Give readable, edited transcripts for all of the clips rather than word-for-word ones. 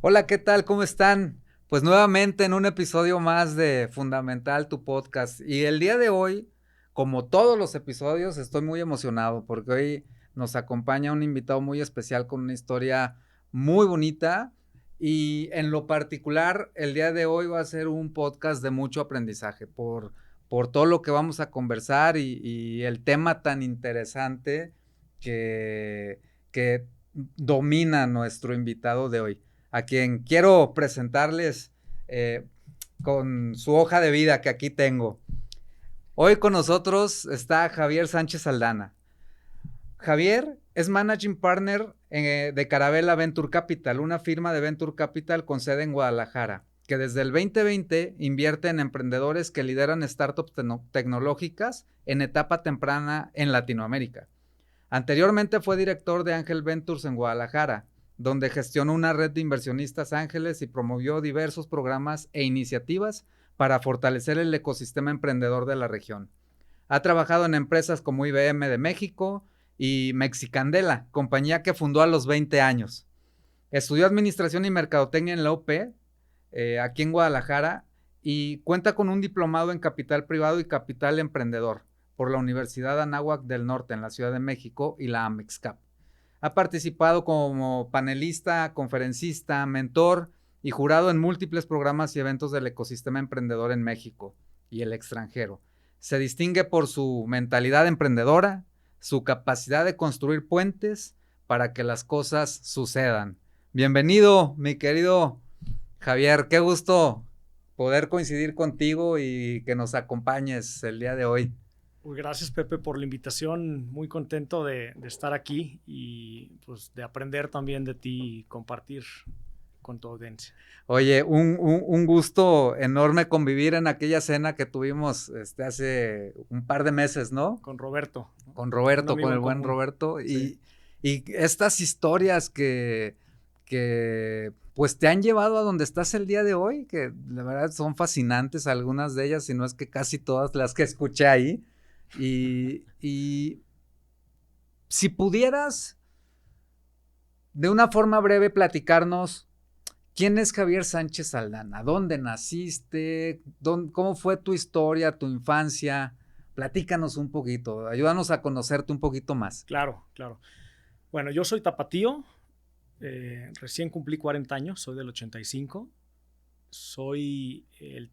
Hola, ¿qué tal? ¿Cómo están? Pues nuevamente en un episodio más de Fundamental, tu podcast. Y el día de hoy, como todos los episodios, estoy muy emocionado porque hoy nos acompaña un invitado muy especial con una historia muy bonita. Y en lo particular, el día de hoy va a ser un podcast de mucho aprendizaje por todo lo que vamos a conversar y el tema tan interesante que, que domina nuestro invitado de hoy, a quien quiero presentarles eh, con su hoja de vida que aquí tengo. Hoy con nosotros está Javier Sánchez Aldana. Javier es Managing Partner de Carabela Venture Capital, una firma de Venture Capital con sede en Guadalajara, que desde el 2020 invierte en emprendedores que lideran startups tecnológicas en etapa temprana en Latinoamérica. Anteriormente fue director de Ángel Ventures en Guadalajara, donde gestionó una red de inversionistas ángeles y promovió diversos programas e iniciativas para fortalecer el ecosistema emprendedor de la región. Ha trabajado en empresas como IBM de México y Mexicandela, compañía que fundó a los 20 años. Estudió Administración y Mercadotecnia en la UP, aquí en Guadalajara, y cuenta con un diplomado en Capital Privado y Capital Emprendedor por la Universidad Anáhuac del Norte en la Ciudad de México y la Amexcap. Ha participado como panelista, conferencista, mentor y jurado en múltiples programas y eventos del ecosistema emprendedor en México y el extranjero. Se distingue por su mentalidad emprendedora, su capacidad de construir puentes para que las cosas sucedan. Bienvenido, mi querido Javier, qué gusto poder coincidir contigo y que nos acompañes el día de hoy. Pues gracias, Pepe, por la invitación. Muy contento de estar aquí y pues de aprender también de ti y compartir con tu audiencia. Oye, un gusto enorme convivir en aquella cena que tuvimos hace un par de meses, ¿no? Con Roberto, ¿no? Con Un Roberto, con amigo el en buen común. Roberto. Sí, Y estas historias que pues te han llevado a donde estás el día de hoy, que la verdad son fascinantes algunas de ellas, si no es que casi todas las que escuché ahí. Y si pudieras de una forma breve platicarnos, ¿quién es Javier Sánchez Aldana? ¿Dónde naciste? ¿Cómo fue tu historia, tu infancia? Platícanos un poquito, ayúdanos a conocerte un poquito más. claro, claro. Bueno, yo soy tapatío, recién cumplí 40 años, soy del 85. Soy el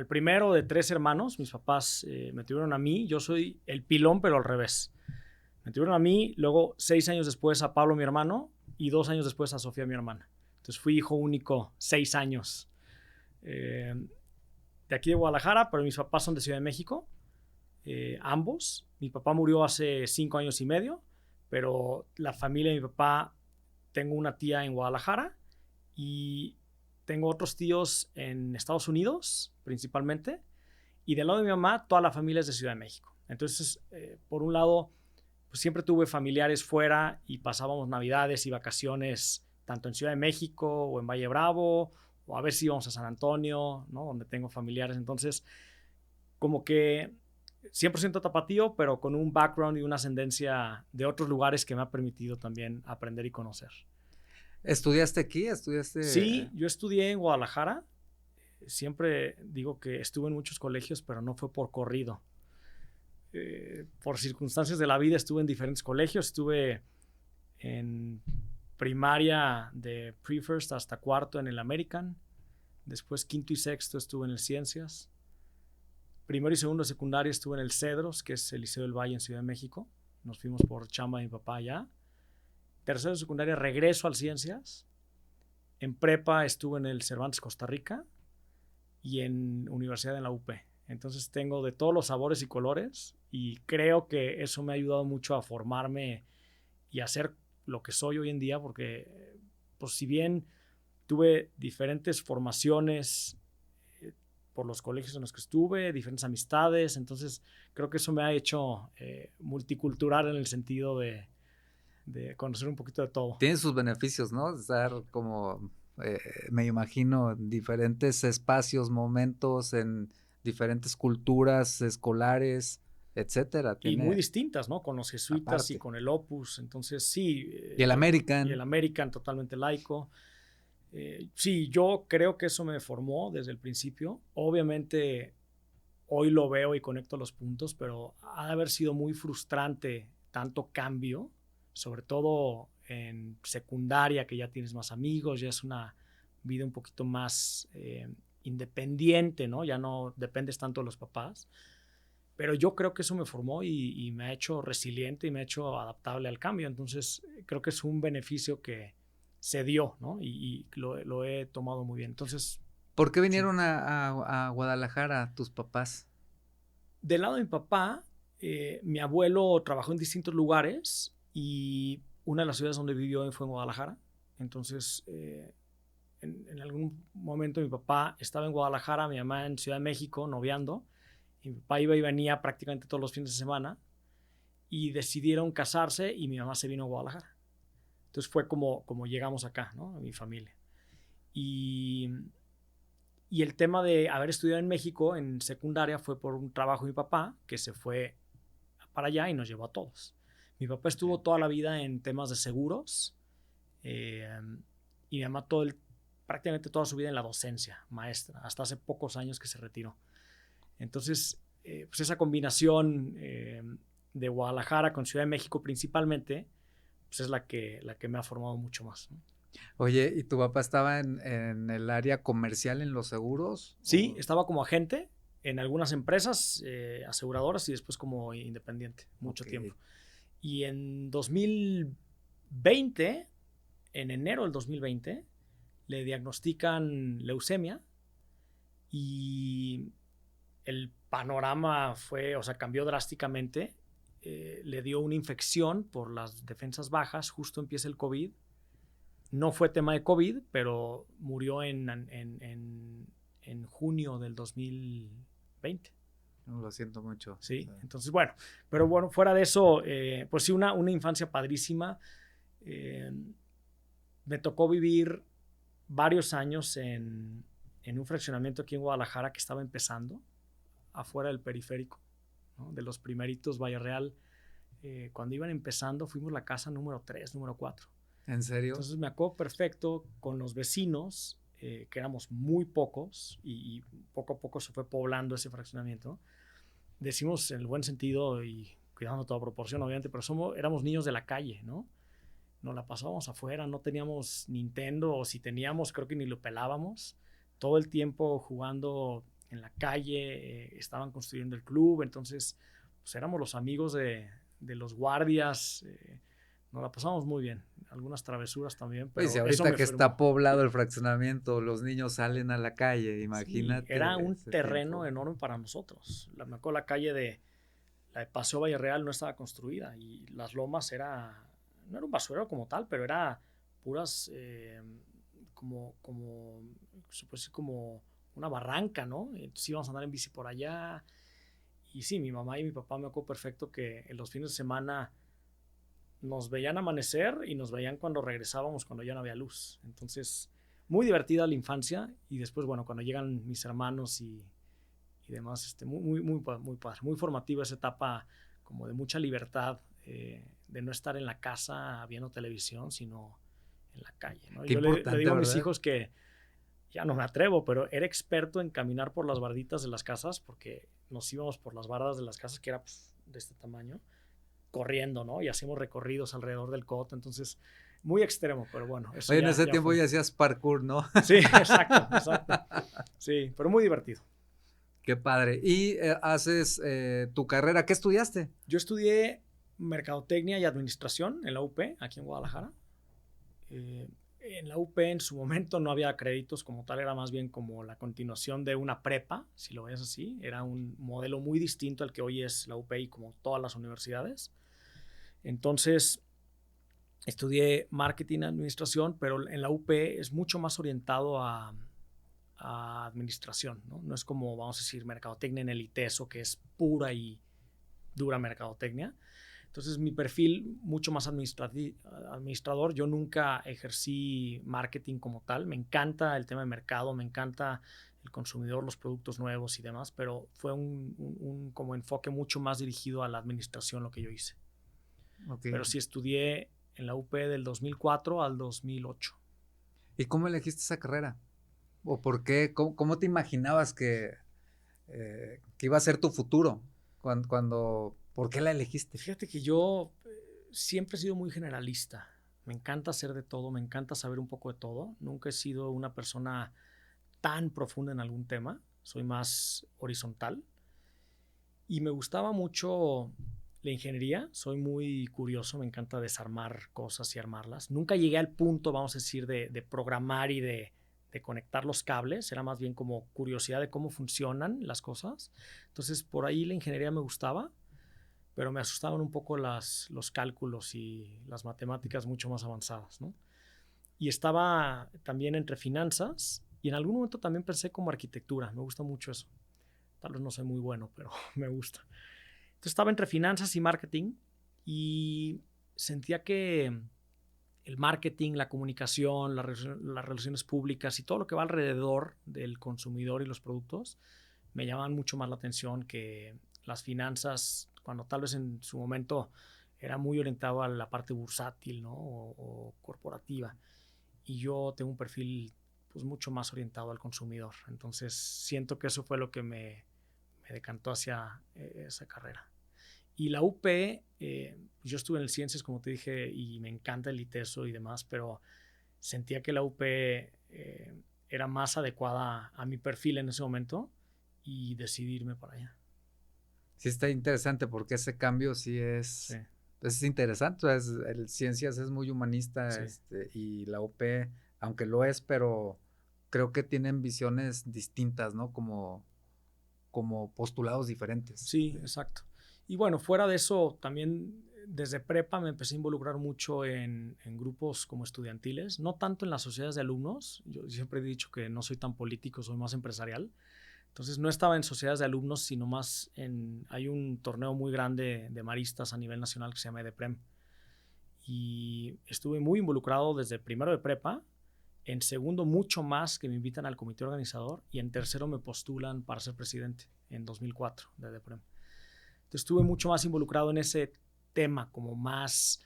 primero de tres hermanos. Mis papás me tuvieron a mí, yo soy el pilón, pero al revés. Me tuvieron a mí, luego 6 años después a Pablo, mi hermano, y 2 años después a Sofía, mi hermana. Entonces fui hijo único 6 años. Eh, de aquí de Guadalajara, pero mis papás son de Ciudad de México, ambos. Mi papá murió hace 5 años y medio, pero la familia de mi papá, tengo una tía en Guadalajara y tengo otros tíos en Estados Unidos, principalmente, y del lado de mi mamá, toda la familia es de Ciudad de México. Entonces, por un lado, pues siempre tuve familiares fuera y pasábamos navidades y vacaciones tanto en Ciudad de México o en Valle Bravo, o a ver si íbamos a San Antonio, ¿no? Donde tengo familiares. Entonces, como que 100% tapatío, pero con un background y una ascendencia de otros lugares que me ha permitido también aprender y conocer. ¿Estudiaste aquí? ¿Estudiaste? Sí, yo estudié en Guadalajara. Siempre digo que estuve en muchos colegios, pero no fue por corrido. Por circunstancias de la vida estuve en diferentes colegios. Estuve en primaria de pre-first hasta cuarto en el American. Después quinto y sexto estuve en el Ciencias. Primero y segundo de secundaria estuve en el Cedros, que es el Liceo del Valle en Ciudad de México. Nos fuimos por chamba de mi papá allá. Tercero de secundaria regreso al Ciencias. En prepa estuve en el Cervantes Costa Rica y en Universidad en la UP. Entonces tengo de todos los sabores y colores y creo que eso me ha ayudado mucho a formarme y a ser lo que soy hoy en día, porque pues si bien tuve diferentes formaciones por los colegios en los que estuve, diferentes amistades, entonces creo que eso me ha hecho multicultural en el sentido de conocer un poquito de todo. Tiene sus beneficios, ¿no? Estar como, eh, me imagino, en diferentes espacios, momentos, en diferentes culturas escolares, etcétera. Y muy Tiene distintas, ¿no? Con los jesuitas y aparte. con el Opus, entonces sí, Y el y el American. American totalmente laico. Sí, yo creo que eso me formó desde el principio. Obviamente hoy lo veo y conecto los puntos, pero ha de haber sido muy frustrante tanto cambio, sobre todo en secundaria, que ya tienes más amigos, ya es una vida un poquito más independiente, ¿no? Ya no dependes tanto de los papás. Pero yo creo que eso me formó y me ha hecho resiliente y me ha hecho adaptable al cambio. Entonces, creo que es un beneficio que se dio, ¿no? Y lo he tomado muy bien. Entonces, ¿Por qué sí. vinieron a Guadalajara tus papás? Del lado de mi papá, mi abuelo trabajó en distintos lugares y una de las ciudades donde vivió fue en Guadalajara. Entonces, en algún momento mi papá estaba en Guadalajara, mi mamá en Ciudad de México, noviando. Y mi papá iba y venía prácticamente todos los fines de semana y decidieron casarse y mi mamá se vino a Guadalajara. Entonces fue como llegamos acá, ¿no? A mi familia. Y, y el tema de haber estudiado en México en secundaria fue por un trabajo de mi papá que se fue para allá y nos llevó a todos. Mi papá estuvo toda la vida en temas de seguros y mi mamá prácticamente toda su vida en la docencia, maestra, hasta hace pocos años que se retiró. Entonces, pues esa combinación de Guadalajara con Ciudad de México principalmente, pues es la que me ha formado mucho más, ¿no? Oye, ¿y tu papá estaba en el área comercial en los seguros? Sí, estaba como agente en algunas empresas aseguradoras y después como independiente, mucho tiempo. Y en 2020, en enero del 2020, le diagnostican leucemia y el panorama cambió drásticamente. Le dio una infección por las defensas bajas, justo empieza el COVID. No fue tema de COVID, pero murió en junio del 2020. Lo siento mucho. Sí, entonces bueno, pero bueno, fuera de eso, pues sí, una infancia padrísima. Me tocó vivir varios años en un fraccionamiento aquí en Guadalajara que estaba empezando, afuera del periférico, ¿no? De los primeritos Valle Real. Cuando iban empezando, fuimos la casa número 3, número 4. ¿En serio? Entonces me acuerdo perfecto con los vecinos, que éramos muy pocos y poco a poco se fue poblando ese fraccionamiento. Decimos en el buen sentido y cuidando toda proporción, obviamente, pero éramos niños de la calle, ¿no? Nos la pasábamos afuera, no teníamos Nintendo, o si teníamos, creo que ni lo pelábamos. Todo el tiempo jugando en la calle, estaban construyendo el club, entonces pues éramos los amigos de los guardias, nos la pasamos muy bien, algunas travesuras también, pero Pues si eso ahorita me que formó. está poblado el fraccionamiento, los niños salen a la calle, Sí, imagínate. era un ese terreno tiempo. enorme para nosotros. Me acuerdo la calle de Paseo Valle Real no estaba construida y las lomas no era un basurero como tal, pero era puras como se puede decir como una barranca, ¿no? Entonces íbamos a andar en bici por allá. Y sí, mi mamá y mi papá me acuerdo perfecto que en los fines de semana nos veían amanecer y nos veían cuando regresábamos, cuando ya no había luz. Entonces, muy divertida la infancia y después, bueno, cuando llegan mis hermanos y demás, muy padre, muy formativa esa etapa como de mucha libertad, de no estar en la casa viendo televisión, sino en la calle, ¿no? Qué Yo le importante, digo a mis ¿verdad? hijos que ya no me atrevo, pero era experto en caminar por las barditas de las casas porque nos íbamos por las bardas de las casas que era pues, de este tamaño, corriendo, ¿no? Y hacíamos recorridos alrededor del coto, entonces muy extremo, pero bueno, eso Oye, en ese ya tiempo fue. ya hacías parkour, ¿no? Sí, exacto. Sí, pero muy divertido. Qué padre. Y haces tu carrera, ¿qué estudiaste? Yo estudié Mercadotecnia y Administración en la UP, aquí en Guadalajara. En la UP en su momento no había créditos como tal, era más bien como la continuación de una prepa, si lo ves así. Era un modelo muy distinto al que hoy es la UP y como todas las universidades. Entonces, estudié Marketing y Administración, pero en la UP es mucho más orientado a administración, ¿no? No es como, vamos a decir, Mercadotecnia en el ITESO, que es pura y dura mercadotecnia. Entonces mi perfil mucho más administrador. Yo nunca ejercí marketing como tal. Me encanta el tema de mercado, me encanta el consumidor, los productos nuevos y demás, pero fue un como enfoque mucho más dirigido a la administración lo que yo hice. Okay. Pero sí estudié en la UP del 2004 al 2008. ¿Y cómo elegiste esa carrera? ¿O por qué? ¿Cómo te imaginabas que iba a ser tu futuro? ¿Por qué la elegiste? Fíjate que yo siempre he sido muy generalista. Me encanta hacer de todo, me encanta saber un poco de todo. Nunca he sido una persona tan profunda en algún tema. Soy más horizontal. Y me gustaba mucho la ingeniería. Soy muy curioso, me encanta desarmar cosas y armarlas. Nunca llegué al punto, vamos a decir, de programar y de conectar los cables. Era más bien como curiosidad de cómo funcionan las cosas. Entonces, por ahí la ingeniería me gustaba, pero me asustaban un poco los cálculos y las matemáticas mucho más avanzadas, ¿no? Y estaba también entre finanzas y en algún momento también pensé como arquitectura. Me gusta mucho eso. Tal vez no soy muy bueno, pero me gusta. Entonces estaba entre finanzas y marketing y sentía que el marketing, la comunicación, las relaciones públicas y todo lo que va alrededor del consumidor y los productos me llamaban mucho más la atención que las finanzas, cuando tal vez en su momento era muy orientado a la parte bursátil, ¿no? O corporativa. Y yo tengo un perfil pues mucho más orientado al consumidor. Entonces siento que eso fue lo que me decantó hacia esa carrera. Y la UP, yo estuve en el Ciencias, como te dije, y me encanta el ITESO y demás, pero sentía que la UP era más adecuada a mi perfil en ese momento y decidí irme para allá. Sí está interesante porque ese cambio sí Sí, es interesante. O sea, el Ciencias es muy humanista, sí. y la UP, aunque lo es, pero creo que tienen visiones distintas, ¿no? Como postulados diferentes. Sí, exacto. Y bueno, fuera de eso, también desde prepa me empecé a involucrar mucho en grupos como estudiantiles, no tanto en las sociedades de alumnos. Yo siempre he dicho que no soy tan político, soy más empresarial. Entonces no estaba en sociedades de alumnos, sino más en... Hay un torneo muy grande de maristas a nivel nacional que se llama EDEPREM. Y estuve muy involucrado desde primero de prepa, en segundo mucho más que me invitan al comité organizador y en tercero me postulan para ser presidente en 2004 de EDEPREM. Entonces estuve mucho más involucrado en ese tema, como más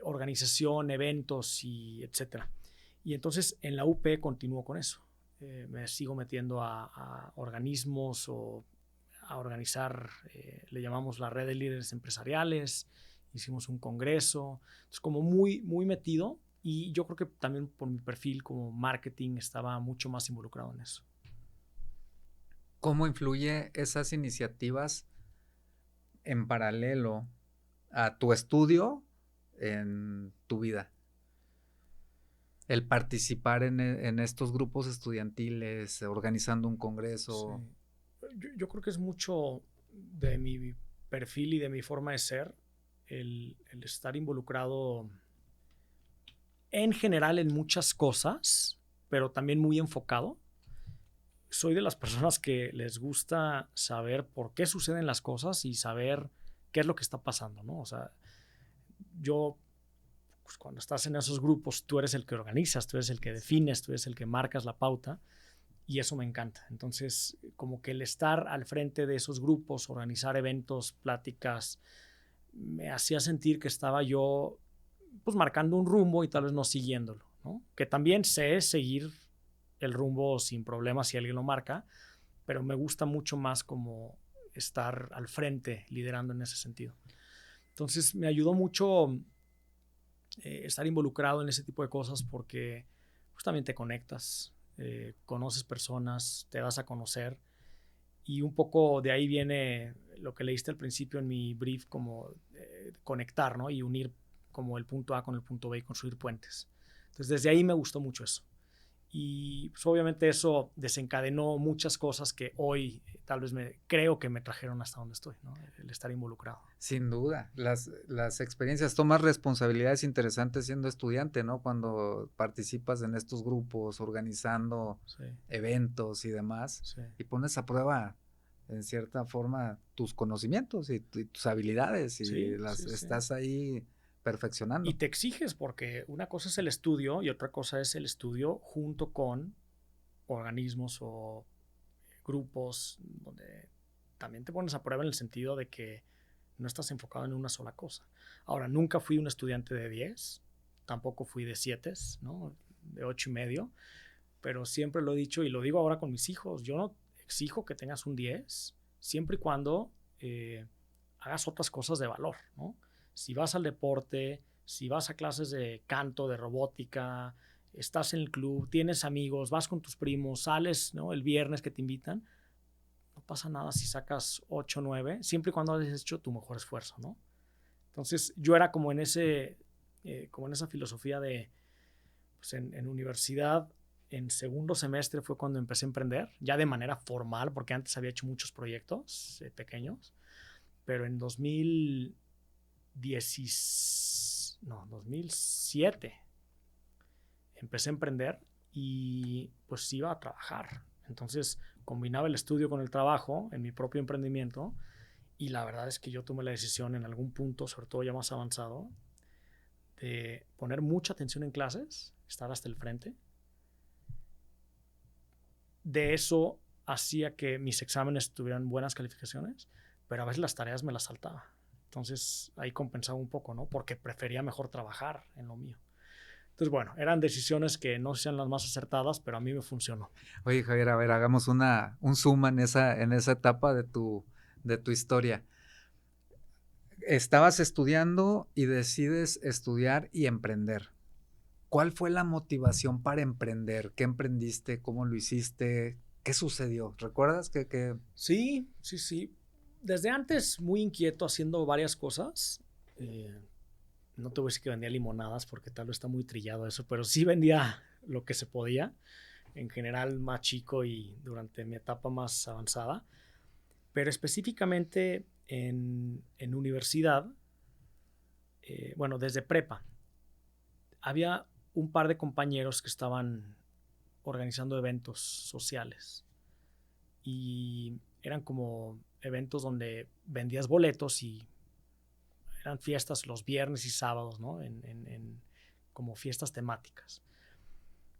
organización, eventos y etcétera. Y entonces en la UP continúo con eso. Me sigo metiendo a organismos o a organizar, le llamamos la red de líderes empresariales, hicimos un congreso, entonces como muy, muy metido y yo creo que también por mi perfil como marketing estaba mucho más involucrado en eso. ¿Cómo influye esas iniciativas en paralelo a tu estudio en tu vida? El participar en estos grupos estudiantiles, organizando un Sí. congreso. Yo creo que es mucho de mi perfil y de mi forma de ser el estar involucrado en general en muchas cosas, pero también muy enfocado. Soy de las personas que les gusta saber por qué suceden las cosas y saber qué es lo que está pasando, ¿no? O sea, yo, pues, cuando estás en esos grupos, tú eres el que organizas, tú eres el que defines, tú eres el que marcas la pauta y eso me encanta. Entonces, como que el estar al frente de esos grupos, organizar eventos, pláticas, me hacía sentir que estaba yo pues marcando un rumbo y tal vez no siguiéndolo, ¿no? Que también sé seguir el rumbo sin problemas si alguien lo marca, pero me gusta mucho más como estar al frente liderando en ese sentido. Entonces me ayudó mucho estar involucrado en ese tipo de cosas porque pues, también te conectas, conoces personas, te das a conocer y un poco de ahí viene lo que leíste al principio en mi brief como conectar, ¿no? Y unir como el punto A con el punto B y construir puentes. Entonces desde ahí me gustó mucho eso. Y pues, obviamente eso desencadenó muchas cosas que hoy tal vez creo que me trajeron hasta donde estoy, ¿no? El estar involucrado. Sin duda, las experiencias, tomas responsabilidades interesantes siendo estudiante, ¿no? Cuando participas en estos grupos, organizando Sí, eventos y demás, sí, y pones a prueba, en cierta forma, tus conocimientos y tus habilidades, y sí, las sí, sí. estás ahí Y perfeccionando. te exiges porque una cosa es el estudio y otra cosa es el estudio junto con organismos o grupos donde también te pones a prueba en el sentido de que no estás enfocado en una sola cosa. Ahora, nunca fui un estudiante de 10, tampoco fui de 7, ¿no? de 8.5, pero siempre lo he dicho y lo digo ahora con mis hijos, yo no exijo que tengas un 10, siempre y cuando hagas otras cosas de valor, ¿no? Si vas al deporte, si vas a clases de canto, de robótica, estás en el club, tienes amigos, vas con tus primos, sales, ¿no? El viernes que te invitan, no pasa nada si sacas 8 o 9, siempre y cuando hayas hecho tu mejor esfuerzo, ¿no? Entonces yo era como en esa filosofía de, pues en universidad, en segundo semestre fue cuando empecé a emprender, ya de manera formal, porque antes había hecho muchos proyectos pequeños, pero en 2007 empecé a emprender y pues iba a trabajar. Entonces combinaba el estudio con el trabajo en mi propio emprendimiento y la verdad es que yo tomé la decisión en algún punto, sobre todo ya más avanzado, de poner mucha atención en clases, estar hasta el frente. De eso hacía que mis exámenes tuvieran buenas calificaciones, pero a veces las tareas me las saltaba. Entonces ahí compensaba un poco, ¿no? Porque prefería mejor trabajar en lo mío. Entonces, bueno, eran decisiones que no sean las más acertadas, pero a mí me funcionó. Oye, Javier, a ver, hagamos un zoom en esa etapa de tu historia. Estabas estudiando y decides estudiar y emprender. ¿Cuál fue la motivación para emprender? ¿Qué emprendiste? ¿Cómo lo hiciste? ¿Qué sucedió? ¿Recuerdas que... Sí. Desde antes muy inquieto haciendo varias cosas. No te voy a decir que vendía limonadas porque tal vez está muy trillado eso, pero sí vendía lo que se podía. En general más chico y durante mi etapa más avanzada. Pero específicamente en universidad, bueno, desde prepa, había un par de compañeros que estaban organizando eventos sociales y eran como eventos donde vendías boletos y eran fiestas los viernes y sábados, ¿no? Como fiestas temáticas.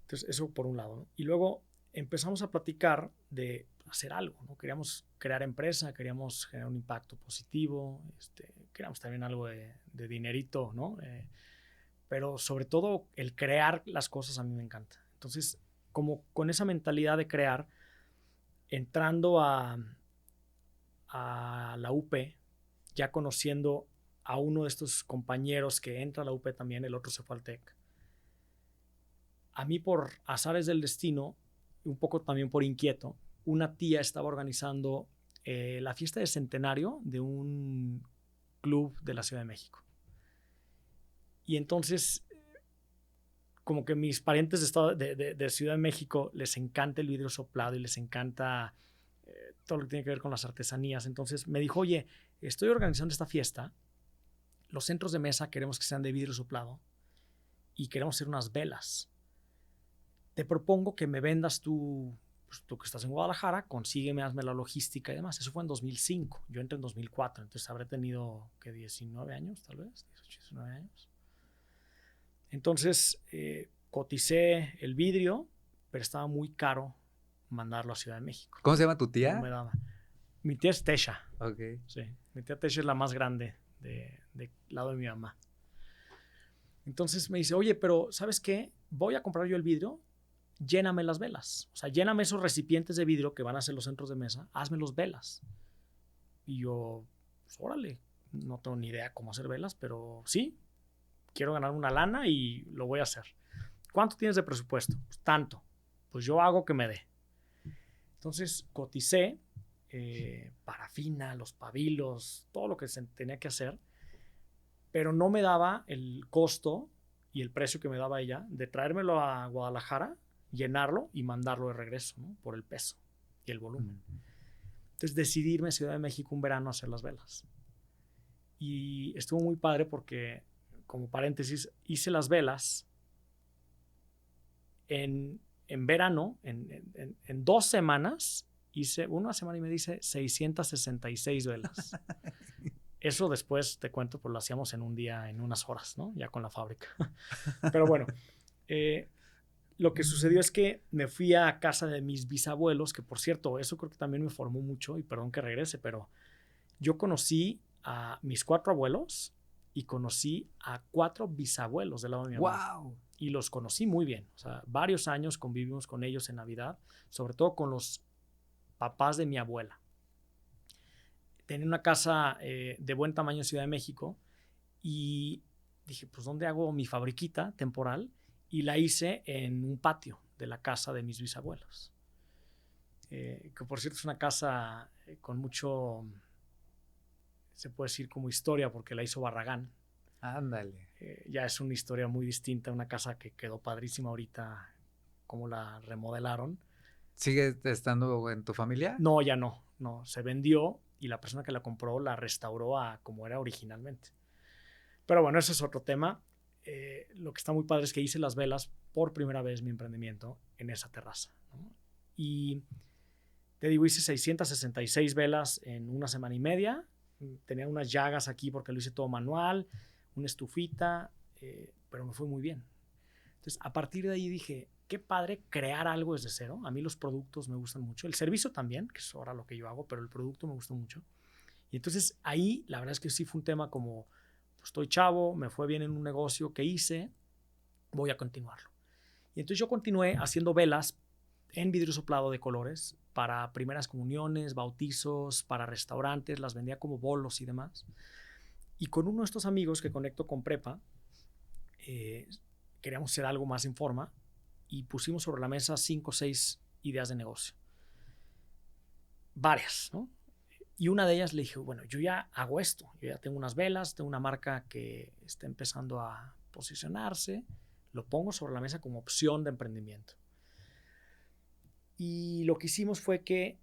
Entonces, eso por un lado, ¿no? Y luego empezamos a platicar de hacer algo, ¿no? Queríamos crear empresa, queríamos generar un impacto positivo, queríamos también algo de dinerito, ¿no? Pero sobre todo el crear las cosas a mí me encanta. Entonces, como con esa mentalidad de crear, entrando a la UP, ya conociendo a uno de estos compañeros que entra a la UP también, el otro se fue al TEC. A mí por azares del destino, un poco también por inquieto, una tía estaba organizando la fiesta de centenario de un club de la Ciudad de México. Y entonces, como que mis parientes de Ciudad de México les encanta el vidrio soplado y les encanta todo lo que tiene que ver con las artesanías. Entonces me dijo, oye, estoy organizando esta fiesta, los centros de mesa queremos que sean de vidrio soplado y queremos hacer unas velas. Te propongo que me vendas tú que estás en Guadalajara, consígueme, hazme la logística y demás. Eso fue en 2005, yo entré en 2004, entonces habré tenido, ¿qué? 19 años, tal vez, 18, 19 años. Entonces, coticé el vidrio, pero estaba muy caro mandarlo a Ciudad de México. ¿Cómo se llama tu tía? No me daba. Mi tía es Tesha. Ok. Sí, mi tía Tesha es la más grande del lado de mi mamá. Entonces me dice, oye, pero ¿sabes qué? Voy a comprar yo el vidrio, lléname las velas. O sea, lléname esos recipientes de vidrio que van a ser los centros de mesa, hazme los velas. Y yo, pues órale, no tengo ni idea cómo hacer velas, pero sí, quiero ganar una lana y lo voy a hacer. ¿Cuánto tienes de presupuesto? Pues tanto. Pues yo hago que me dé. Entonces coticé parafina, los pabilos, todo lo que se tenía que hacer, pero no me daba el costo y el precio que me daba ella de traérmelo a Guadalajara, llenarlo y mandarlo de regreso, ¿no? Por el peso y el volumen. Entonces decidí irme a Ciudad de México un verano a hacer las velas. Y estuvo muy padre porque, como paréntesis, hice las velas en verano, en 2 semanas, hice una semana y me dice 666 velas. Eso después te cuento, pues lo hacíamos en un día, en unas horas, ¿no? Ya con la fábrica. Pero bueno, lo que sucedió es que me fui a casa de mis bisabuelos, que por cierto, eso creo que también me formó mucho, y perdón que regrese, pero yo conocí a mis 4 abuelos y conocí a 4 bisabuelos del lado de mi mamá. ¡Wow! y los conocí muy bien. O sea, varios años convivimos con ellos en Navidad, sobre todo con los papás de mi abuela. Tenía una casa de buen tamaño en Ciudad de México y dije, pues, ¿dónde hago mi fabriquita temporal? Y la hice en un patio de la casa de mis bisabuelos. Que por cierto es una casa con mucho, se puede decir como historia, porque la hizo Barragán. Ándale. Ya es una historia muy distinta, una casa que quedó padrísima ahorita, como la remodelaron. ¿Sigue estando en tu familia? No, ya no, se vendió y la persona que la compró la restauró a como era originalmente. Pero bueno, ese es otro tema. Lo que está muy padre es que hice las velas por primera vez mi emprendimiento en esa terraza, ¿no? Y te digo, hice 666 velas en una semana y media. Tenía unas llagas aquí porque lo hice todo manual, una estufita, pero me fue muy bien. Entonces, a partir de ahí dije, qué padre crear algo desde cero. A mí los productos me gustan mucho. El servicio también, que es ahora lo que yo hago, pero el producto me gusta mucho. Y entonces ahí, la verdad es que sí fue un tema como, pues estoy chavo, me fue bien en un negocio que hice, voy a continuarlo. Y entonces yo continué haciendo velas en vidrio soplado de colores para primeras comuniones, bautizos, para restaurantes, las vendía como bolos y demás. Y con uno de estos amigos que conecto con prepa, queríamos hacer algo más en forma y pusimos sobre la mesa 5 o 6 ideas de negocio. Varias, ¿no? Y una de ellas le dije, bueno, yo ya hago esto, yo ya tengo unas velas, tengo una marca que está empezando a posicionarse, lo pongo sobre la mesa como opción de emprendimiento. Y lo que hicimos fue que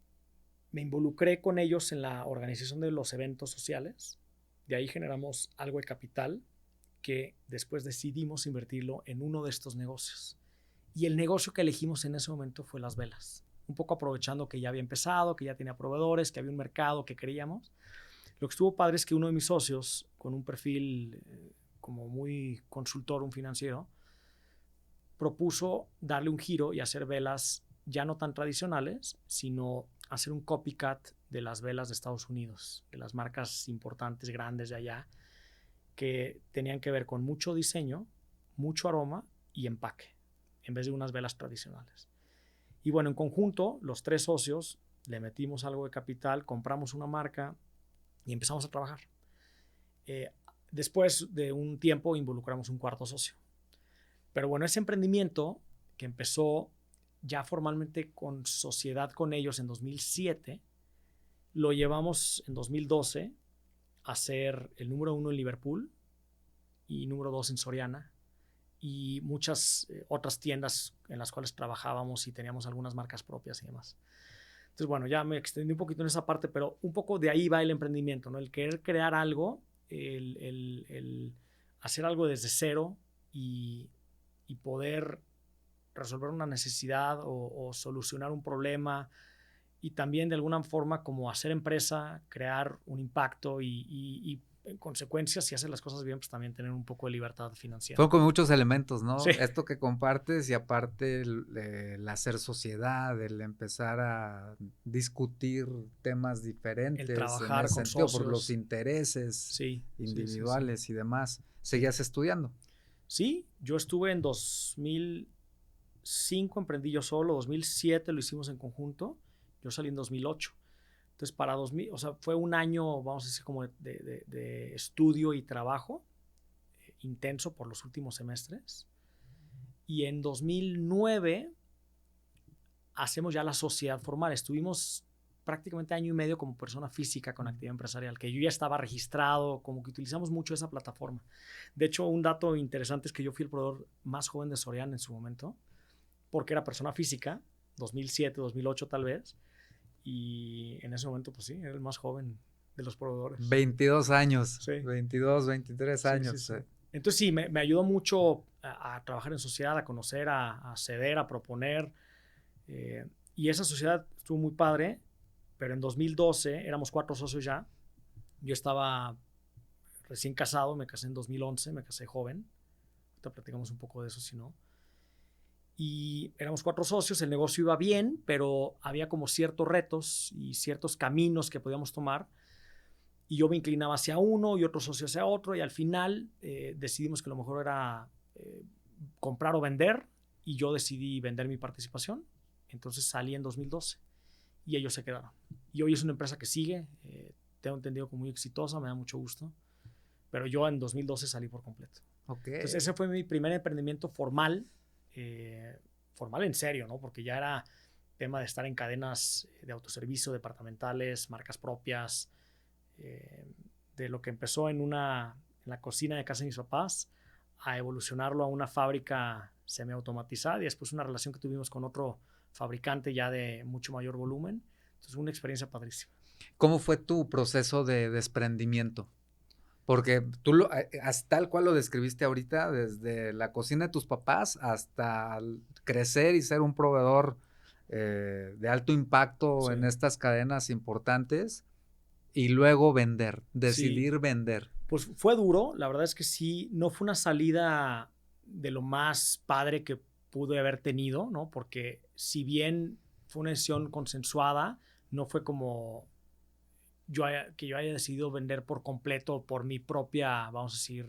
me involucré con ellos en la organización de los eventos sociales. De ahí generamos algo de capital que después decidimos invertirlo en uno de estos negocios. Y el negocio que elegimos en ese momento fue las velas. Un poco aprovechando que ya había empezado, que ya tenía proveedores, que había un mercado que queríamos. Lo que estuvo padre es que uno de mis socios, con un perfil como muy consultor, un financiero, propuso darle un giro y hacer velas ya no tan tradicionales, sino hacer un copycat de las velas de Estados Unidos, de las marcas importantes, grandes de allá, que tenían que ver con mucho diseño, mucho aroma y empaque, en vez de unas velas tradicionales. Y bueno, en conjunto, los 3 socios le metimos algo de capital, compramos una marca y empezamos a trabajar. Después de un tiempo involucramos un cuarto socio. Pero bueno, ese emprendimiento que empezó ya formalmente con sociedad con ellos en 2007, lo llevamos en 2012 a ser el número 1 en Liverpool y número 2 en Soriana y muchas otras tiendas en las cuales trabajábamos y teníamos algunas marcas propias y demás. Entonces, bueno, ya me extendí un poquito en esa parte, pero un poco de ahí va el emprendimiento, ¿no? El querer crear algo, el hacer algo desde cero y poder resolver una necesidad o solucionar un problema y también de alguna forma como hacer empresa, crear un impacto y en consecuencia, si haces las cosas bien, pues también tener un poco de libertad financiera. Fueron con muchos elementos, ¿no? Sí. Esto que compartes y aparte el hacer sociedad, el empezar a discutir temas diferentes El trabajar en ese con sentido, socios. por los intereses sí, individuales sí. y demás. ¿Seguías estudiando? Sí, yo estuve en 2005, emprendí yo solo, 2007 lo hicimos en conjunto, yo salí en 2008. Entonces, para 2000, o sea, fue un año, vamos a decir, como de estudio y trabajo intenso por los últimos semestres. Y en 2009 hacemos ya la sociedad formal. Estuvimos prácticamente año y medio como persona física con actividad empresarial, que yo ya estaba registrado, como que utilizamos mucho esa plataforma. De hecho, un dato interesante es que yo fui el proveedor más joven de Soriana en su momento, porque era persona física, 2007, 2008 tal vez, y en ese momento, pues sí, era el más joven de los proveedores. 22 años, Sí. 22, 23 años. Sí. Entonces sí, me ayudó mucho a trabajar en sociedad, a conocer, a ceder, a proponer. Y esa sociedad estuvo muy padre, pero en 2012 éramos 4 socios ya. Yo estaba recién casado, me casé en 2011, me casé joven. Ahorita platicamos un poco de eso, si no. Y éramos 4 socios, el negocio iba bien, pero había como ciertos retos y ciertos caminos que podíamos tomar. Y yo me inclinaba hacia uno y otro socio hacia otro, y al final decidimos que lo mejor era comprar o vender, y yo decidí vender mi participación. Entonces salí en 2012 y ellos se quedaron. Y hoy es una empresa que sigue, tengo entendido que muy exitosa, me da mucho gusto, pero yo en 2012 salí por completo. Okay. Entonces ese fue mi primer emprendimiento formal, formal en serio, ¿no? Porque ya era tema de estar en cadenas de autoservicio, departamentales, marcas propias, de lo que empezó en la cocina de casa de mis papás, a evolucionarlo a una fábrica semiautomatizada y después una relación que tuvimos con otro fabricante ya de mucho mayor volumen. Entonces, una experiencia padrísima. ¿Cómo fue tu proceso de desprendimiento? Porque tú tal cual lo describiste ahorita, desde la cocina de tus papás hasta crecer y ser un proveedor de alto impacto Sí. en estas cadenas importantes y luego decidir vender. Pues fue duro, la verdad es que sí, no fue una salida de lo más padre que pude haber tenido, ¿no? Porque si bien fue una decisión consensuada, no fue como que yo haya decidido vender por completo por mi propia, vamos a decir,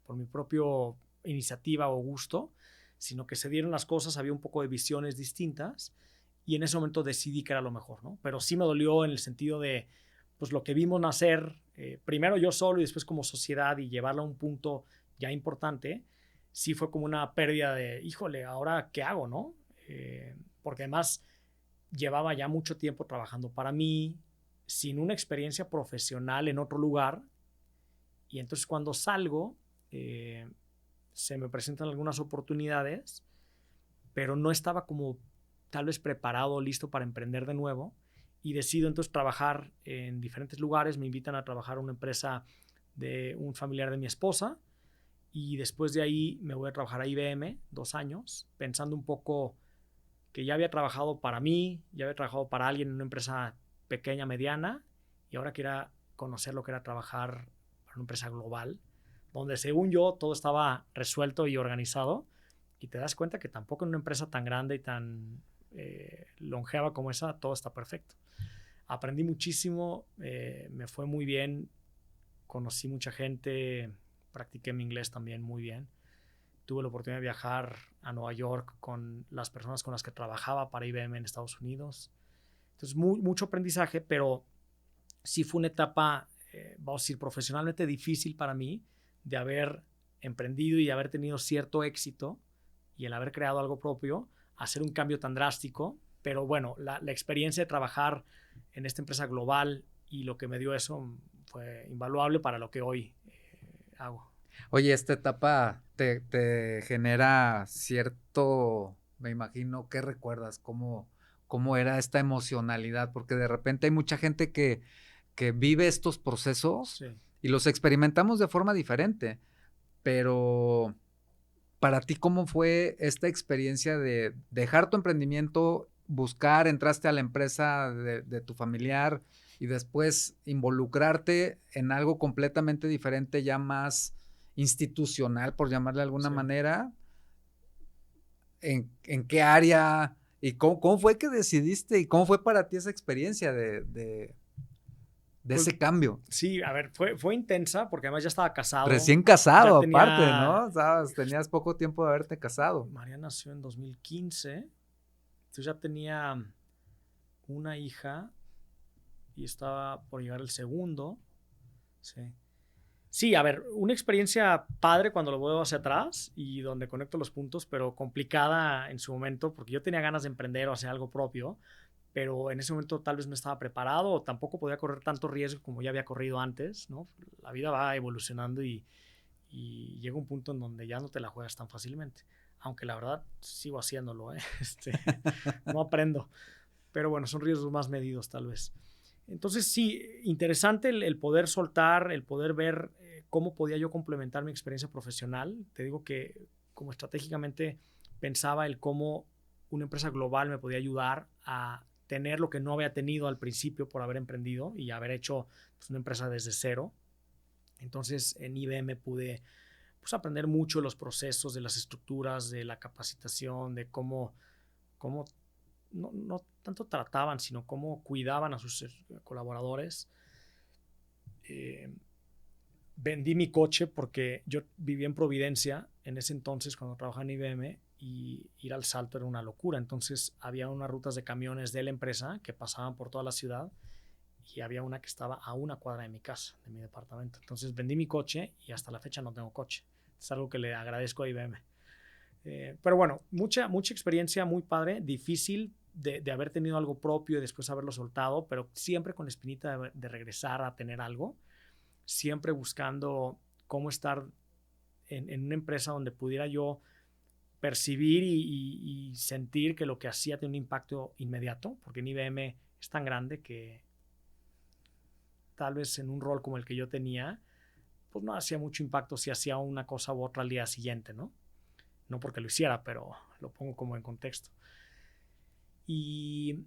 por mi propio iniciativa o gusto, sino que se dieron las cosas, había un poco de visiones distintas y en ese momento decidí que era lo mejor, ¿no? Pero sí me dolió en el sentido de, pues lo que vimos nacer, primero yo solo y después como sociedad y llevarla a un punto ya importante, sí fue como una pérdida de, híjole, ¿ahora qué hago, no? Porque además llevaba ya mucho tiempo trabajando para mí, sin una experiencia profesional en otro lugar, y entonces cuando salgo, se me presentan algunas oportunidades, pero no estaba como tal vez preparado o listo para emprender de nuevo, y decido entonces trabajar en diferentes lugares. Me invitan a trabajar a una empresa de un familiar de mi esposa, y después de ahí me voy a trabajar a IBM 2 años, pensando un poco que ya había trabajado para mí, ya había trabajado para alguien en una empresa pequeña, mediana, y ahora quería conocer lo que era trabajar para una empresa global, donde según yo todo estaba resuelto y organizado, y te das cuenta que tampoco en una empresa tan grande y tan longeva como esa todo está perfecto. Aprendí muchísimo, me fue muy bien, conocí mucha gente, practiqué mi inglés también muy bien. Tuve la oportunidad de viajar a Nueva York con las personas con las que trabajaba para IBM en Estados Unidos. Entonces, mucho aprendizaje, pero sí fue una etapa, vamos a decir, profesionalmente difícil para mí, de haber emprendido y haber tenido cierto éxito y el haber creado algo propio, hacer un cambio tan drástico. Pero bueno, la experiencia de trabajar en esta empresa global y lo que me dio eso fue invaluable para lo que hoy hago. Oye, esta etapa te genera cierto, me imagino, ¿qué recuerdas? ¿Cómo era esta emocionalidad? Porque de repente hay mucha gente que vive estos procesos Sí. y los experimentamos de forma diferente, pero para ti, ¿cómo fue esta experiencia de dejar tu emprendimiento, entraste a la empresa de tu familiar y después involucrarte en algo completamente diferente, ya más institucional, por llamarle de alguna Sí. manera? ¿En qué área? ¿Y cómo fue que decidiste? ¿Y cómo fue para ti esa experiencia de Pues, ese cambio? sí, a ver, fue intensa porque además ya estaba casado. Recién Ya casado, aparte, tenía. ¿no? ¿Sabes? Tenías poco tiempo de haberte casado. María nació en 2015. Entonces ya tenía una hija y estaba por llegar el segundo. Sí. Sí, a ver, una experiencia padre cuando lo veo hacia atrás y donde conecto los puntos, pero complicada en su momento porque yo tenía ganas de emprender o hacer algo propio, pero en ese momento tal vez no estaba preparado o tampoco podía correr tanto riesgo como ya había corrido antes, ¿no? La vida va evolucionando y llega un punto en donde ya no te la juegas tan fácilmente. Aunque la verdad sigo haciéndolo, ¿eh? No aprendo. Pero bueno, son riesgos más medidos tal vez. Entonces sí, interesante el poder soltar, el poder ver cómo podía yo complementar mi experiencia profesional. Te digo que como estratégicamente pensaba el cómo una empresa global me podía ayudar a tener lo que no había tenido al principio por haber emprendido y haber hecho pues, una empresa desde cero. Entonces en IBM pude pues, aprender mucho de los procesos, de las estructuras, de la capacitación, de cómo no tanto trataban, sino cómo cuidaban a sus colaboradores. vendí mi coche porque yo vivía en Providencia en ese entonces cuando trabajaba en IBM y ir al Salto era una locura. Entonces había unas rutas de camiones de la empresa que pasaban por toda la ciudad y había una que estaba a una cuadra de mi casa, de mi departamento. Entonces vendí mi coche y hasta la fecha no tengo coche. Es algo que le agradezco a IBM. Pero bueno, mucha experiencia, muy padre, difícil de haber tenido algo propio y después haberlo soltado, pero siempre con la espinita de regresar a tener algo, siempre buscando cómo estar en una empresa donde pudiera yo percibir y sentir que lo que hacía tenía un impacto inmediato, porque en IBM es tan grande que tal vez en un rol como el que yo tenía, pues no hacía mucho impacto si hacía una cosa u otra al día siguiente, ¿no? No porque lo hiciera, pero lo pongo como en contexto. Y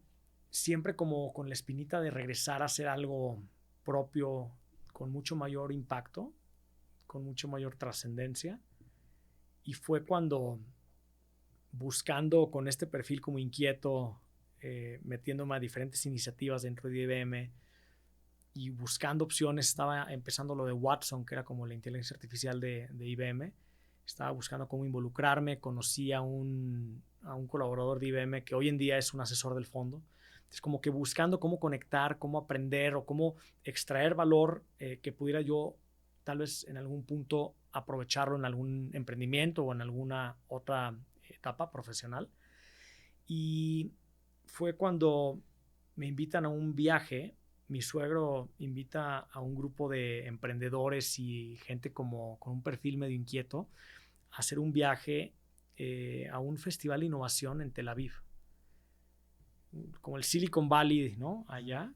siempre como con la espinita de regresar a hacer algo propio con mucho mayor impacto, con mucho mayor trascendencia. Y fue cuando, buscando con este perfil como inquieto, metiéndome a diferentes iniciativas dentro de IBM y buscando opciones, estaba empezando lo de Watson, que era como la inteligencia artificial de IBM. Estaba buscando cómo involucrarme, conocí a un colaborador de IBM que hoy en día es un asesor del fondo. Entonces, como que buscando cómo conectar, cómo aprender o cómo extraer valor que pudiera yo tal vez en algún punto aprovecharlo en algún emprendimiento o en alguna otra etapa profesional. Y fue cuando me invitan a un viaje. Mi suegro invita a un grupo de emprendedores y gente como con un perfil medio inquieto a hacer un viaje a un festival de innovación en Tel Aviv, como el Silicon Valley, ¿no? Allá.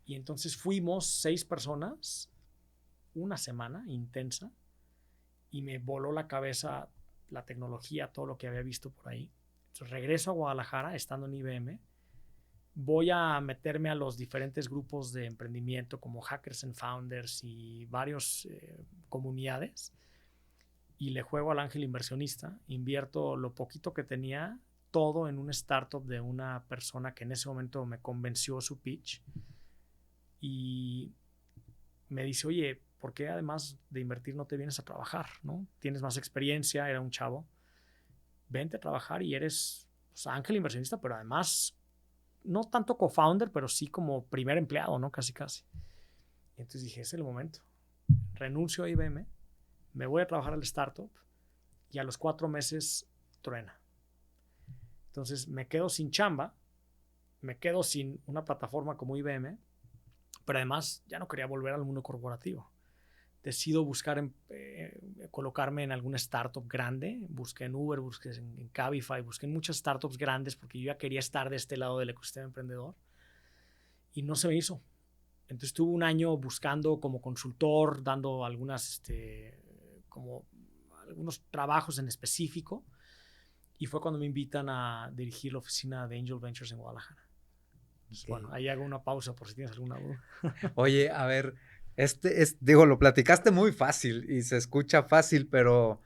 Y entonces fuimos 6 personas, una semana intensa, y me voló la cabeza la tecnología, todo lo que había visto por ahí. Entonces regreso a Guadalajara, estando en IBM, voy a meterme a los diferentes grupos de emprendimiento como Hackers and Founders y varios comunidades y le juego al ángel inversionista, invierto lo poquito que tenía, todo en un startup de una persona que en ese momento me convenció su pitch y me dice, oye, ¿por qué además de invertir no te vienes a trabajar? ¿No? Tienes más experiencia, era un chavo, vente a trabajar y eres pues, ángel inversionista, pero además no tanto co-founder, pero sí como primer empleado, ¿no? Casi, casi. Y entonces dije, es el momento. Renuncio a IBM, me voy a trabajar al startup y a los 4 meses truena. Entonces me quedo sin chamba, me quedo sin una plataforma como IBM, pero además ya no quería volver al mundo corporativo. Decido buscar, colocarme en alguna startup grande. Busqué en Uber, busqué en Cabify, busqué en muchas startups grandes porque yo ya quería estar de este lado del ecosistema emprendedor y no se me hizo. Entonces estuve un año buscando como consultor, dando algunos trabajos en específico y fue cuando me invitan a dirigir la oficina de Angel Ventures en Guadalajara. Entonces, bueno, ahí hago una pausa por si tienes alguna duda. Oye, a ver, digo, lo platicaste muy fácil y se escucha fácil, pero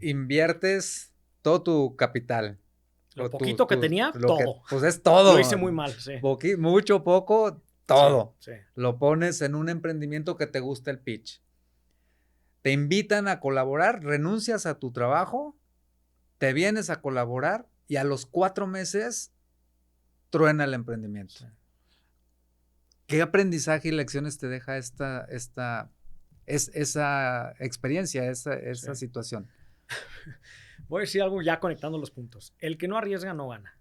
inviertes todo tu capital. Lo poquito que tenía, todo. Pues es todo. Lo hice muy mal, sí. Mucho, poco, todo. Sí, sí. Lo pones en un emprendimiento que te gusta el pitch. Te invitan a colaborar, renuncias a tu trabajo, te vienes a colaborar y a los 4 meses truena el emprendimiento. Sí. ¿Qué aprendizaje y lecciones te deja esa experiencia, esa situación? Voy a decir algo ya conectando los puntos. El que no arriesga no gana.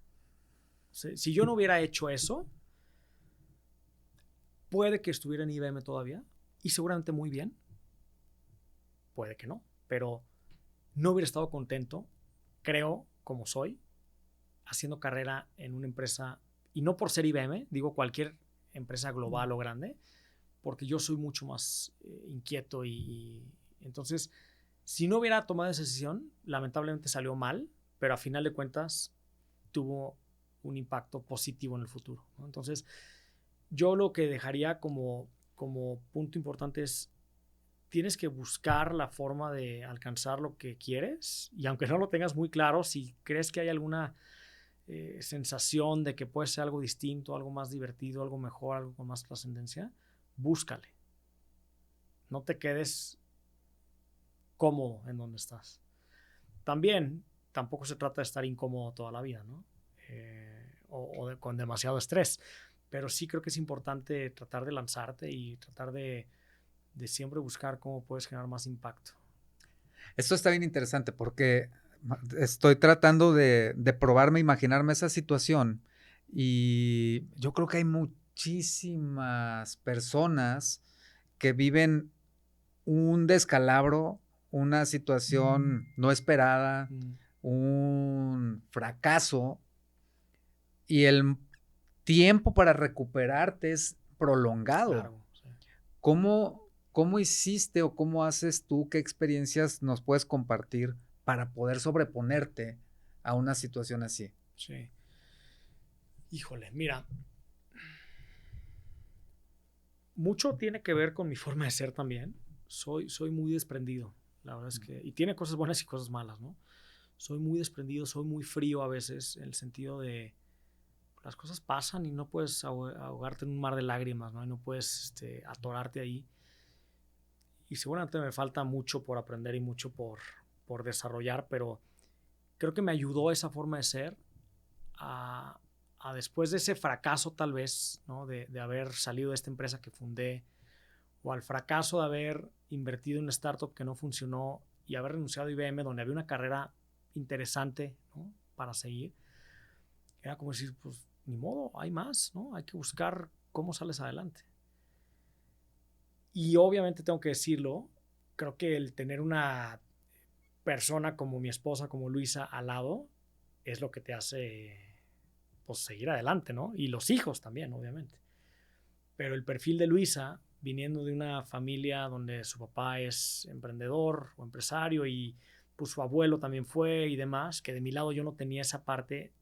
Si yo no hubiera hecho eso, puede que estuviera en IBM todavía y seguramente muy bien. Puede que no, pero no hubiera estado contento, creo, como soy, haciendo carrera en una empresa, y no por ser IBM, digo cualquier empresa global o grande, porque yo soy mucho más inquieto y entonces, si no hubiera tomado esa decisión, lamentablemente salió mal, pero a final de cuentas tuvo un impacto positivo en el futuro, ¿no? Entonces, yo lo que dejaría como punto importante es tienes que buscar la forma de alcanzar lo que quieres y aunque no lo tengas muy claro, si crees que hay alguna sensación de que puede ser algo distinto, algo más divertido, algo mejor, algo con más trascendencia, búscale. No te quedes cómodo en donde estás. También, tampoco se trata de estar incómodo toda la vida, ¿no? Con demasiado estrés. Pero sí creo que es importante tratar de lanzarte y tratar de siempre buscar cómo puedes generar más impacto. Esto está bien interesante porque estoy tratando de probarme, imaginarme esa situación y yo creo que hay muchísimas personas que viven un descalabro, una situación no esperada, un fracaso y el tiempo para recuperarte es prolongado. Largo, sí. ¿Cómo hiciste o cómo haces tú? ¿Qué experiencias nos puedes compartir para poder sobreponerte a una situación así? Sí. Híjole, mira, mucho tiene que ver con mi forma de ser también. Soy muy desprendido, la verdad es que, y tiene cosas buenas y cosas malas, ¿no? Soy muy desprendido, soy muy frío a veces, en el sentido de las cosas pasan y no puedes ahogarte en un mar de lágrimas, ¿no? Y no puedes atorarte ahí. Y seguramente me falta mucho por aprender y mucho por desarrollar, pero creo que me ayudó esa forma de ser a, después de ese fracaso tal vez, ¿no? De haber salido de esta empresa que fundé, o al fracaso de haber invertido en una startup que no funcionó y haber renunciado a IBM, donde había una carrera interesante, ¿no? Para seguir. Era como decir, pues ni modo, hay más, ¿no? Hay que buscar cómo sales adelante. Y obviamente tengo que decirlo, creo que el tener una persona como mi esposa, como Luisa, al lado, es lo que te hace, pues, seguir adelante, ¿no? Y los hijos también, obviamente. Pero el perfil de Luisa, viniendo de una familia donde su papá es emprendedor o empresario y pues su abuelo también fue y demás, que de mi lado yo no tenía esa parte,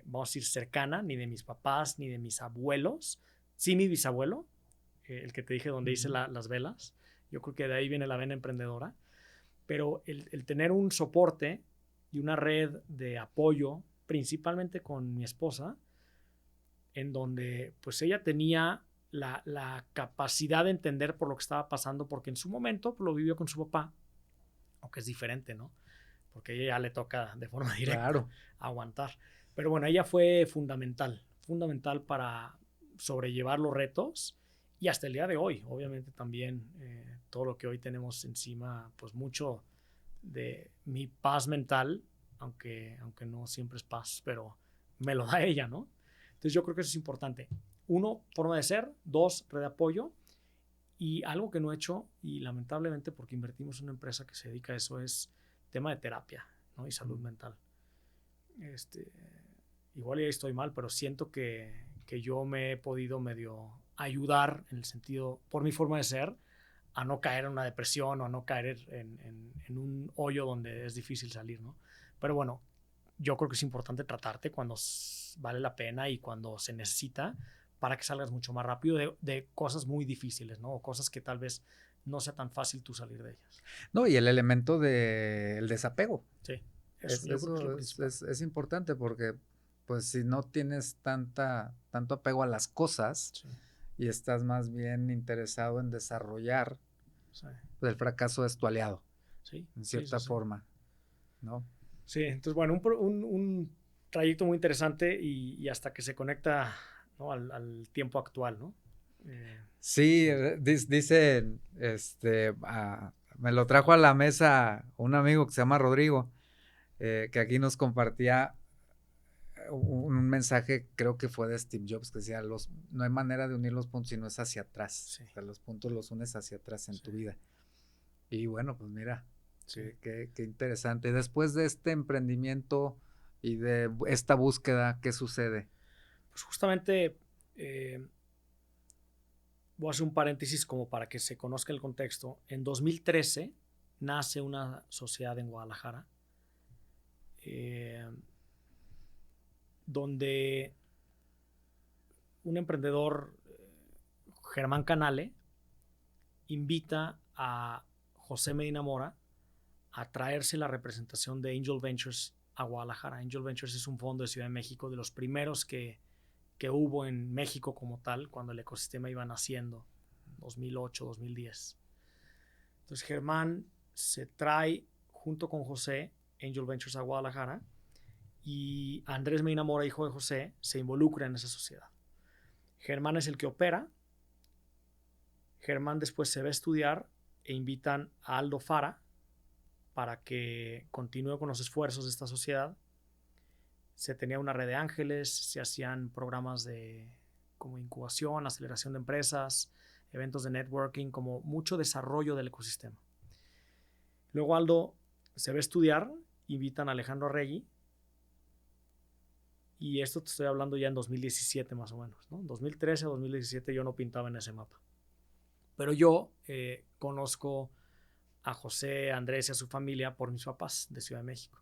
vamos a decir, cercana, ni de mis papás, ni de mis abuelos. Sí, mi bisabuelo, el que te dije donde hice las velas. Yo creo que de ahí viene la vena emprendedora. Pero el tener un soporte y una red de apoyo, principalmente con mi esposa, en donde pues ella tenía la capacidad de entender por lo que estaba pasando, porque en su momento pues, lo vivió con su papá, aunque es diferente, ¿no? Porque a ella ya le toca de forma directa Claro. aguantar. Pero bueno, ella fue fundamental para sobrellevar los retos y hasta el día de hoy, obviamente también todo lo que hoy tenemos encima, pues mucho de mi paz mental, aunque no siempre es paz, pero me lo da ella, ¿no? Entonces yo creo que eso es importante. Uno, forma de ser. Dos, red de apoyo. Y algo que no he hecho, y lamentablemente porque invertimos en una empresa que se dedica a eso, es tema de terapia, ¿no? Y salud mental. Igual ya estoy mal, pero siento que yo me he podido medio ayudar en el sentido, por mi forma de ser, a no caer en una depresión o a no caer en un hoyo donde es difícil salir, ¿no? Pero bueno, yo creo que es importante tratarte cuando vale la pena y cuando se necesita para que salgas mucho más rápido de cosas muy difíciles, ¿no? O cosas que tal vez no sea tan fácil tú salir de ellas. No, y el elemento del desapego. Sí, eso yo creo que es lo principal. Es importante porque, pues, si no tienes tanto apego a las cosas Sí, y estás más bien interesado en desarrollar, sí, pues el fracaso es tu aliado, sí, en sí, cierta sí. forma, ¿no? Sí, entonces, bueno, un trayecto muy interesante y hasta que se conecta, ¿no? al tiempo actual, ¿no? Sí, Sí, dicen, me lo trajo a la mesa un amigo que se llama Rodrigo, que aquí nos compartía un mensaje, creo que fue de Steve Jobs, que decía, no hay manera de unir los puntos si no es hacia atrás. sí, O sea, los puntos los unes hacia atrás en sí, tu vida. Y bueno, pues mira, sí. qué interesante. Después de este emprendimiento y de esta búsqueda, ¿qué sucede? Pues justamente voy a hacer un paréntesis como para que se conozca el contexto. En 2013 nace una sociedad en Guadalajara eh, donde un emprendedor, Germán Canale, invita a José Medina Mora a traerse la representación de Angel Ventures a Guadalajara. Angel Ventures es un fondo de Ciudad de México, de los primeros que hubo en México como tal, cuando el ecosistema iba naciendo, 2008, 2010. Entonces Germán se trae junto con José Angel Ventures a Guadalajara y Andrés Medina Mora, hijo de José, se involucra en esa sociedad. Germán es el que opera. Germán después se va a estudiar e invitan a Aldo Fara para que continúe con los esfuerzos de esta sociedad. Se tenía una red de ángeles, se hacían programas de como incubación, aceleración de empresas, eventos de networking, como mucho desarrollo del ecosistema. Luego Aldo se va a estudiar, invitan a Alejandro Arregui, y esto te estoy hablando ya en 2017 más o menos, ¿no? En 2013 o 2017 yo no pintaba en ese mapa. Pero yo conozco a José, a Andrés y a su familia por mis papás de Ciudad de México.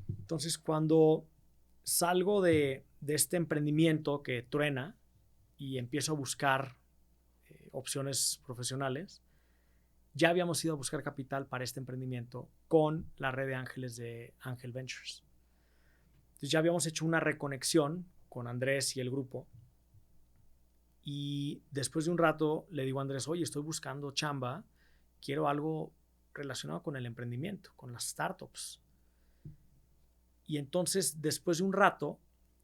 Entonces, cuando salgo de este emprendimiento que truena y empiezo a buscar opciones profesionales, ya habíamos ido a buscar capital para este emprendimiento con la red de ángeles de Angel Ventures. Entonces ya habíamos hecho una reconexión con Andrés y el grupo. Y después de un rato le digo a Andrés, oye, estoy buscando chamba, quiero algo relacionado con el emprendimiento, con las startups. Y entonces, después de un rato,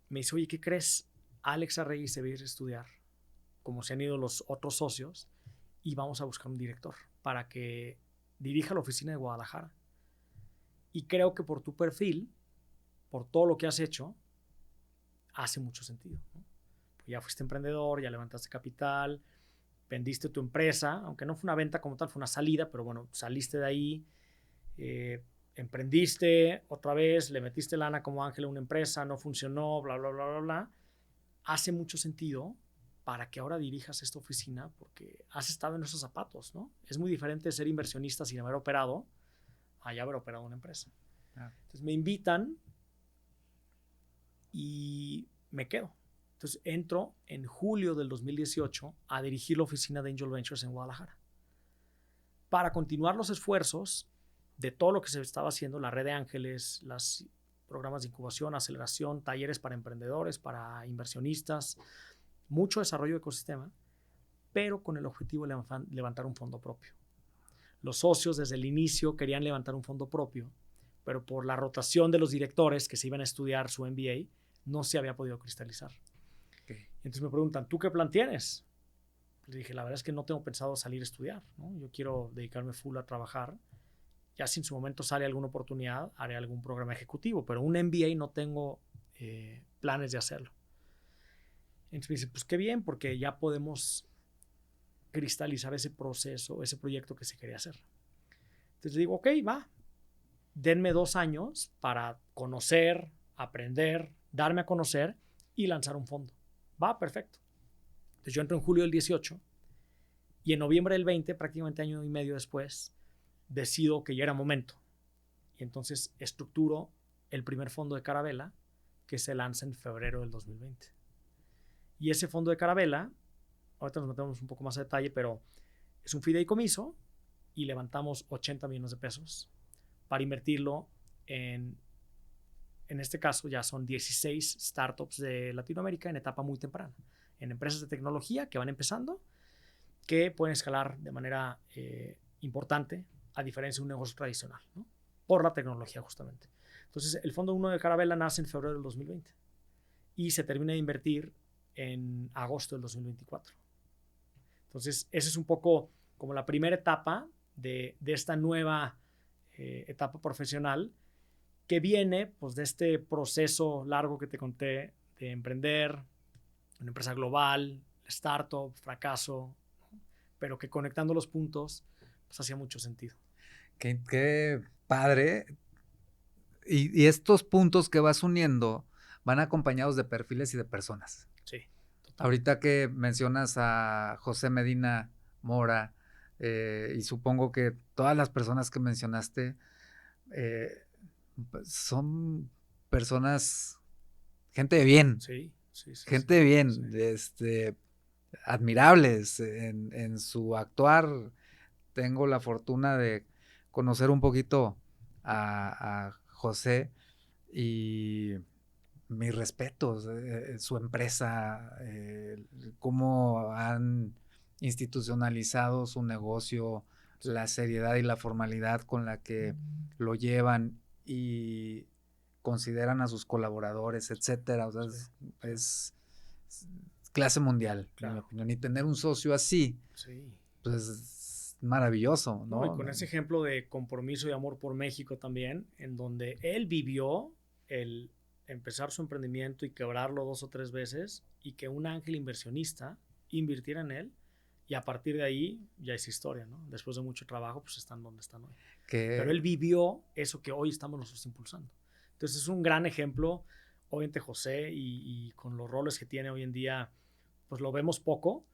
me dice, oye, ¿qué crees? Alex Arregui se va a ir a estudiar, como se han ido los otros socios, y vamos a buscar un director para que dirija la oficina de Guadalajara. Y creo que por tu perfil, por todo lo que has hecho, hace mucho sentido, ¿no? Pues ya fuiste emprendedor, ya levantaste capital, vendiste tu empresa, aunque no fue una venta como tal, fue una salida, pero bueno, saliste de ahí, emprendiste otra vez, le metiste lana como ángel a una empresa, no funcionó, bla, bla, bla, bla, bla. Hace mucho sentido para que ahora dirijas esta oficina porque has estado en esos zapatos, ¿no? Es muy diferente ser inversionista sin haber operado a ya haber operado una empresa. Entonces me invitan y me quedo. Entonces entro en julio del 2018 a dirigir la oficina de Angel Ventures en Guadalajara para continuar los esfuerzos de todo lo que se estaba haciendo, la red de ángeles, los programas de incubación, aceleración, talleres para emprendedores, para inversionistas, mucho desarrollo de ecosistema, pero con el objetivo de levantar un fondo propio. Los socios desde el inicio querían levantar un fondo propio, pero por la rotación de los directores que se iban a estudiar su MBA, no se había podido cristalizar. Okay. Entonces me preguntan, ¿tú qué plan tienes? Les dije, la verdad es que no tengo pensado salir a estudiar, ¿no? Yo quiero dedicarme full a trabajar. Ya si en su momento sale alguna oportunidad, haré algún programa ejecutivo, pero un MBA no tengo planes de hacerlo. Entonces me dice, pues qué bien, porque ya podemos cristalizar ese proceso, ese proyecto que se quería hacer. Entonces le digo, ok, va, denme 2 años para conocer, aprender, darme a conocer y lanzar un fondo. Va, perfecto. Entonces yo entro en julio del 18 y en noviembre del 20, prácticamente año y medio después, decido que ya era momento. Y entonces estructuro el primer fondo de Carabela que se lanza en febrero del 2020. Y ese fondo de Carabela, ahorita nos metemos un poco más a detalle, pero es un fideicomiso y levantamos 80 millones de pesos para invertirlo en este caso ya son 16 startups de Latinoamérica en etapa muy temprana, en empresas de tecnología que van empezando, que pueden escalar de manera importante, a diferencia de un negocio tradicional, ¿no? Por la tecnología justamente. Entonces, el Fondo 1 de Carabela nace en febrero del 2020 y se termina de invertir en agosto del 2024. Entonces, esa es un poco como la primera etapa de esta nueva etapa profesional que viene pues, de este proceso largo que te conté de emprender, una empresa global, startup, fracaso, ¿no? Pero que conectando los puntos pues hacía mucho sentido. Qué padre. Y estos puntos que vas uniendo van acompañados de perfiles y de personas. Sí, totalmente. Ahorita que mencionas a José Medina Mora, y supongo que todas las personas que mencionaste son personas, gente de bien. Sí, gente de bien, sí. Admirables en su actuar. Tengo la fortuna de conocer un poquito a José y mis respetos, su empresa, cómo han institucionalizado su negocio, la seriedad y la formalidad con la que lo llevan y consideran a sus colaboradores, etcétera. O sea, es clase mundial, en mi opinión. Y tener un socio así, pues es maravilloso, ¿no? Y con ese ejemplo de compromiso y amor por México también, en donde él vivió el empezar su emprendimiento y quebrarlo 2 o 3 veces y que un ángel inversionista invirtiera en él, y a partir de ahí ya es historia, ¿no? Después de mucho trabajo, pues están donde están hoy. Pero él vivió eso que hoy estamos nosotros impulsando. Entonces es un gran ejemplo. Obviamente José y con los roles que tiene hoy en día, pues lo vemos poco,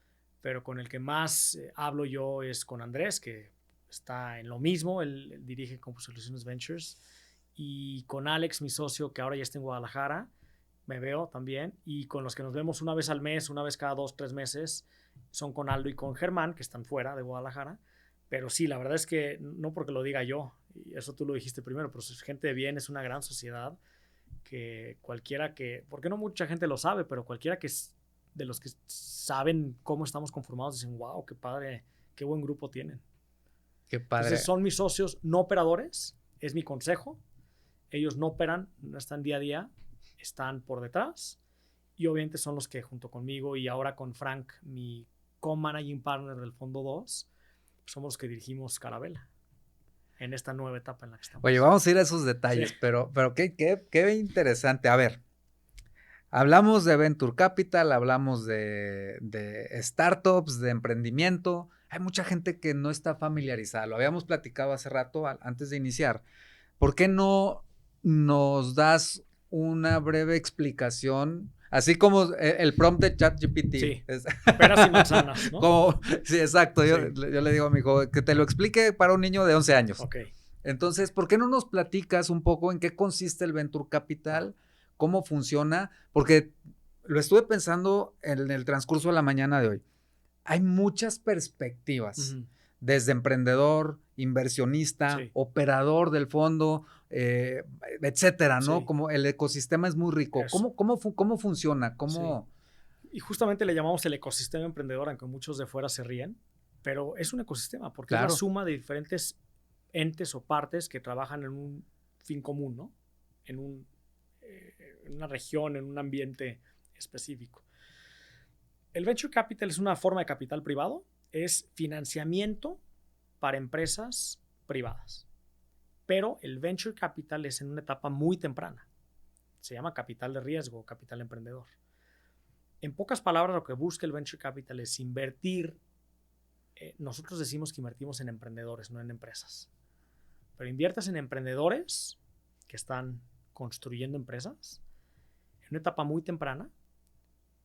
pero con el que más hablo yo es con Andrés, que está en lo mismo, él dirige Soluciones Ventures, y con Alex, mi socio, que ahora ya está en Guadalajara, me veo también, y con los que nos vemos una vez al mes, una vez cada 2, 3 meses, son con Aldo y con Germán, que están fuera de Guadalajara. Pero sí, la verdad es que no porque lo diga yo, y eso tú lo dijiste primero, pero es gente de bien, es una gran sociedad que cualquiera que, porque no mucha gente lo sabe, pero cualquiera que de los que saben cómo estamos conformados dicen, wow, qué padre, qué buen grupo tienen. Qué padre. Entonces son mis socios no operadores, es mi consejo. Ellos no operan, no están día a día, están por detrás, y obviamente son los que junto conmigo y ahora con Frank, mi co-managing partner del Fondo 2, somos los que dirigimos Carabela en esta nueva etapa en la que estamos. Oye, vamos a ir a esos detalles, sí. pero qué interesante. A ver, hablamos de Venture Capital, hablamos de startups, de emprendimiento. Hay mucha gente que no está familiarizada. Lo habíamos platicado hace rato antes de iniciar. ¿Por qué no nos das una breve explicación? Así como el prompt de ChatGPT. Sí, peras y manzanas, ¿no? Sí, exacto. Sí. Yo le digo a mi hijo que te lo explique para un niño de 11 años. Ok. Entonces, ¿por qué no nos platicas un poco en qué consiste el Venture Capital? ¿Cómo funciona? Porque lo estuve pensando en el transcurso de la mañana de hoy. Hay muchas perspectivas. Desde emprendedor, inversionista, sí. Operador del fondo, etcétera, ¿no? Sí. Como el ecosistema es muy rico. ¿Cómo funciona? ¿Cómo? Sí. Y justamente le llamamos el ecosistema emprendedor, aunque muchos de fuera se ríen, pero es un ecosistema porque claro. Es la suma de diferentes entes o partes que trabajan en un fin común, ¿no? En una región, en un ambiente específico. El Venture Capital es una forma de capital privado, es financiamiento para empresas privadas. Pero el Venture Capital es en una etapa muy temprana. Se llama capital de riesgo, capital emprendedor. En pocas palabras, lo que busca el Venture Capital es invertir. Nosotros decimos que invertimos en emprendedores, no en empresas. Pero inviertas en emprendedores que están construyendo empresas en una etapa muy temprana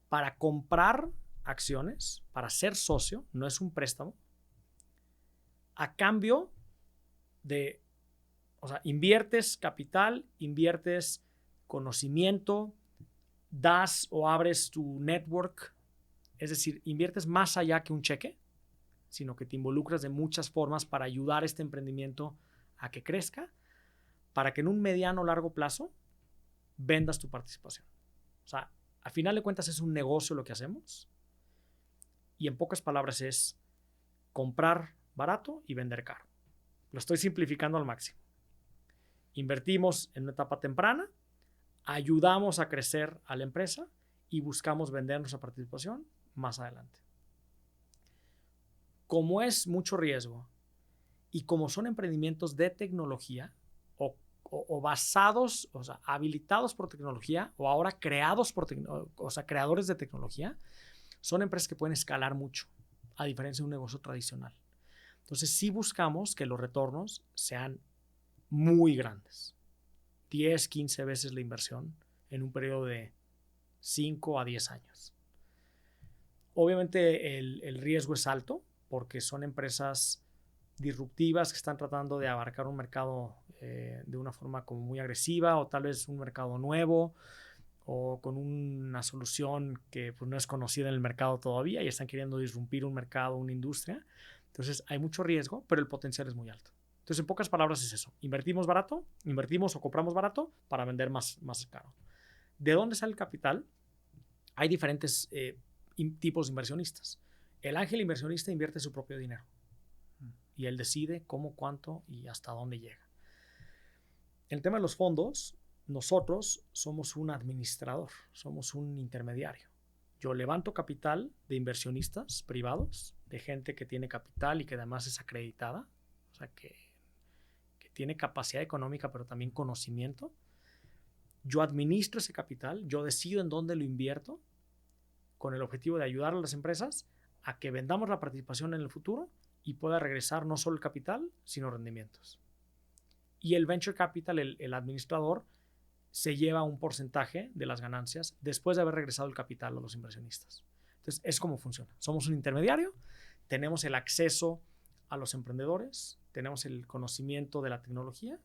para comprar acciones, para ser socio, no es un préstamo, a cambio de, o sea, inviertes capital, inviertes conocimiento, das o abres tu network, es decir, inviertes más allá que un cheque, sino que te involucras de muchas formas para ayudar a este emprendimiento a que crezca, para que en un mediano o largo plazo vendas tu participación. O sea, a final de cuentas es un negocio lo que hacemos y en pocas palabras es comprar barato y vender caro. Lo estoy simplificando al máximo. Invertimos en una etapa temprana, ayudamos a crecer a la empresa y buscamos vender nuestra participación más adelante. Como es mucho riesgo y como son emprendimientos de tecnología o basados, o sea, habilitados por tecnología o ahora creados por creadores de tecnología, son empresas que pueden escalar mucho, a diferencia de un negocio tradicional. Entonces, sí buscamos que los retornos sean muy grandes. 10, 15 veces la inversión en un periodo de 5 a 10 años. Obviamente, el riesgo es alto porque son empresas disruptivas que están tratando de abarcar un mercado de una forma como muy agresiva o tal vez un mercado nuevo o con una solución que pues, no es conocida en el mercado todavía y están queriendo disrumpir un mercado, una industria. Entonces hay mucho riesgo, pero el potencial es muy alto. Entonces en pocas palabras es eso. Invertimos barato, invertimos o compramos barato para vender más caro. ¿De dónde sale el capital? Hay diferentes tipos de inversionistas. El ángel inversionista invierte su propio dinero. y él decide cómo, cuánto y hasta dónde llega. El tema de los fondos, nosotros somos un administrador, somos un intermediario. Yo levanto capital de inversionistas privados, de gente que tiene capital y que además es acreditada, o sea, que tiene capacidad económica, pero también conocimiento. Yo administro ese capital, yo decido en dónde lo invierto, con el objetivo de ayudar a las empresas a que vendamos la participación en el futuro y pueda regresar no solo el capital, sino rendimientos. Y el venture capital, el administrador, se lleva un porcentaje de las ganancias después de haber regresado el capital a los inversionistas. Entonces, es como funciona. Somos un intermediario, tenemos el acceso a los emprendedores, tenemos el conocimiento de la tecnología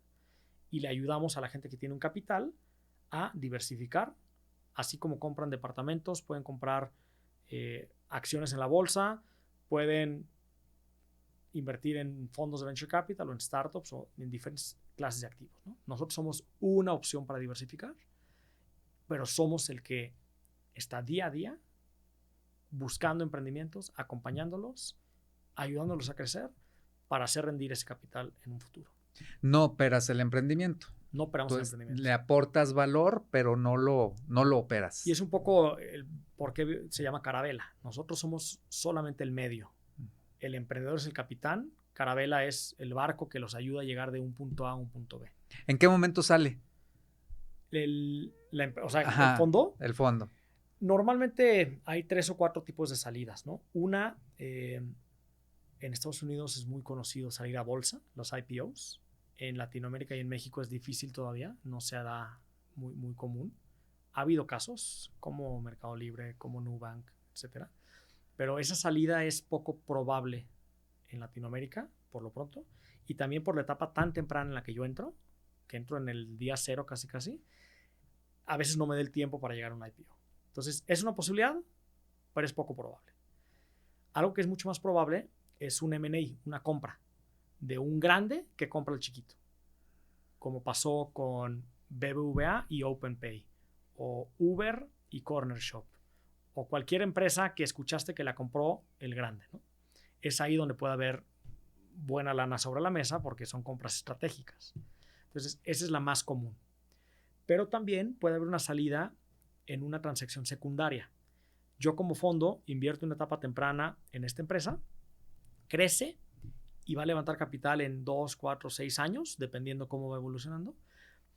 y le ayudamos a la gente que tiene un capital a diversificar, así como compran departamentos, pueden comprar acciones en la bolsa, pueden invertir en fondos de venture capital o en startups o en diferentes clases de activos, ¿no? Nosotros somos una opción para diversificar, pero somos el que está día a día buscando emprendimientos, acompañándolos, ayudándolos a crecer para hacer rendir ese capital en un futuro. No operas el emprendimiento. No operamos el Entonces, emprendimiento. le aportas valor, pero no lo operas. Y es un poco el por qué se llama Carabela. Nosotros somos solamente el medio. El emprendedor es el capitán, Carabela es el barco que los ayuda a llegar de un punto A a un punto B. ¿En qué momento sale? El fondo. El fondo. Normalmente hay 3 o 4 tipos de salidas, ¿no? Una, en Estados Unidos es muy conocido salir a bolsa, los IPOs. En Latinoamérica y en México es difícil todavía, no se da muy, muy común. Ha habido casos como Mercado Libre, como Nubank, etcétera. Pero esa salida es poco probable en Latinoamérica, por lo pronto, y también por la etapa tan temprana en la que yo entro, que entro en el día 0 casi, a veces no me da el tiempo para llegar a un IPO. Entonces, es una posibilidad, pero es poco probable. Algo que es mucho más probable es un M&A, una compra de un grande que compra al chiquito, como pasó con BBVA y OpenPay, o Uber y Corner Shop, o cualquier empresa que escuchaste que la compró el grande, ¿no? Es ahí donde puede haber buena lana sobre la mesa porque son compras estratégicas. Entonces, esa es la más común. Pero también puede haber una salida en una transacción secundaria. Yo como fondo invierto en una etapa temprana en esta empresa, crece y va a levantar capital en 2, 4, 6 años, dependiendo cómo va evolucionando.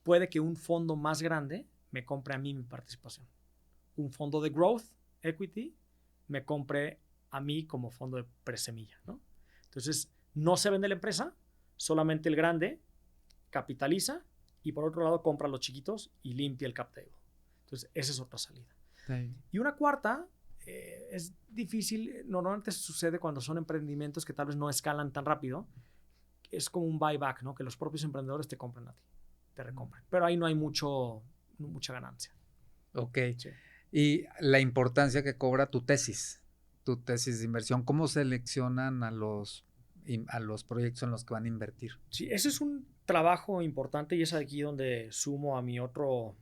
Puede que un fondo más grande me compre a mí mi participación. Un fondo de growth equity me compre a mí como fondo de presemilla, ¿no? Entonces, no se vende la empresa, solamente el grande capitaliza y por otro lado compra a los chiquitos y limpia el cap table. Entonces, esa es otra salida. Sí. Y una cuarta, es difícil, normalmente sucede cuando son emprendimientos que tal vez no escalan tan rápido, es como un buyback, ¿no? Que los propios emprendedores te compran a ti, te recompran. Pero ahí no hay mucha ganancia. Ok. Sí. Y la importancia que cobra tu tesis de inversión, ¿cómo seleccionan a los proyectos en los que van a invertir? Sí, ese es un trabajo importante y es aquí donde sumo a mi otro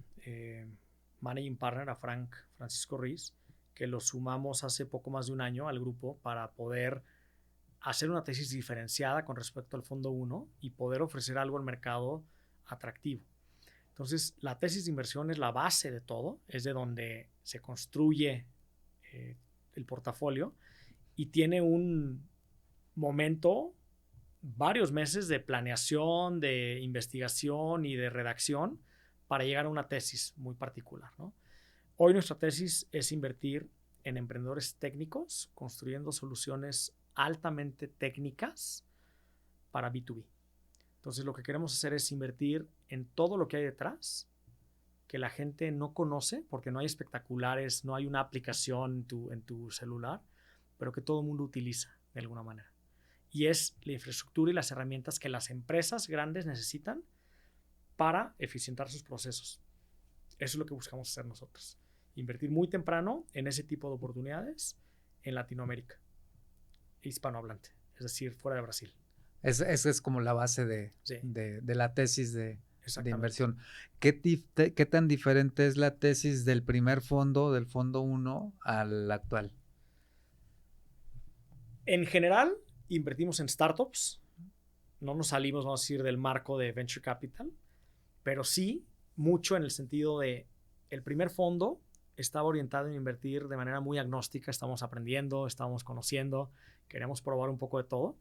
managing partner, a Francisco Ruiz, que lo sumamos hace poco más de un año al grupo para poder hacer una tesis diferenciada con respecto al fondo 1 y poder ofrecer algo al mercado atractivo. Entonces, la tesis de inversión es la base de todo, es de donde se construye el portafolio y tiene un momento, varios meses de planeación, de investigación y de redacción para llegar a una tesis muy particular, ¿no? Hoy nuestra tesis es invertir en emprendedores técnicos, construyendo soluciones altamente técnicas para B2B. Entonces, lo que queremos hacer es invertir en todo lo que hay detrás, que la gente no conoce, porque no hay espectaculares, no hay una aplicación en tu celular, pero que todo el mundo utiliza de alguna manera. Y es la infraestructura y las herramientas que las empresas grandes necesitan para eficientar sus procesos. Eso es lo que buscamos hacer nosotros. Invertir muy temprano en ese tipo de oportunidades en Latinoamérica, hispanohablante, es decir, fuera de Brasil. Esa es como la base de la tesis de inversión. ¿Qué tan diferente es la tesis del primer fondo, del fondo 1, al actual? En general, invertimos en startups no nos salimos, vamos a decir, del marco de Venture Capital, pero sí mucho en el sentido de el primer fondo estaba orientado en invertir de manera muy agnóstica, estamos aprendiendo, estamos conociendo, queremos probar un poco de todo.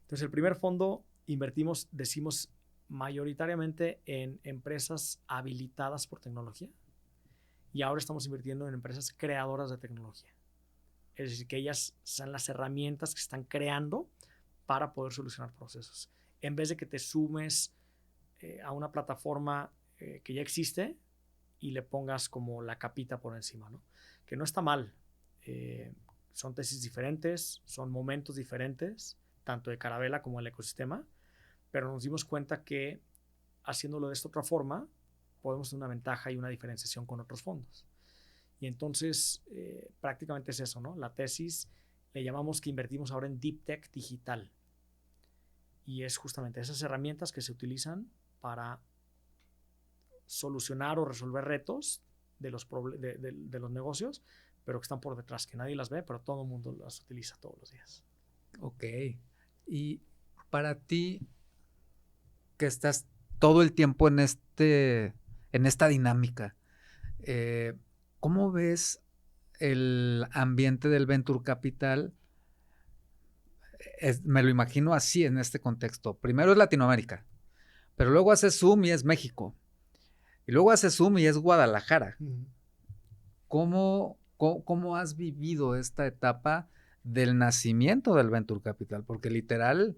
Entonces, el primer fondo invertimos, decimos, mayoritariamente en empresas habilitadas por tecnología y ahora estamos invirtiendo en empresas creadoras de tecnología. Es decir, que ellas son las herramientas que están creando para poder solucionar procesos. En vez de que te sumes a una plataforma que ya existe y le pongas como la capita por encima, ¿no? Que no está mal. Son tesis diferentes, son momentos diferentes, tanto de Carabela como del ecosistema, pero nos dimos cuenta que haciéndolo de esta otra forma, podemos tener una ventaja y una diferenciación con otros fondos. Y entonces, prácticamente es eso, ¿no? La tesis le llamamos que invertimos ahora en Deep Tech digital. Y es justamente esas herramientas que se utilizan para solucionar o resolver retos de los negocios, pero que están por detrás, que nadie las ve, pero todo el mundo las utiliza todos los días. Ok. Y para ti, que estás todo el tiempo en esta dinámica, ¿cómo ves el ambiente del Venture Capital? Me lo imagino así en este contexto. Primero es Latinoamérica, pero luego hace zoom y es México. Y luego hace zoom y es Guadalajara. ¿Cómo has vivido esta etapa del nacimiento del Venture Capital? Porque literal,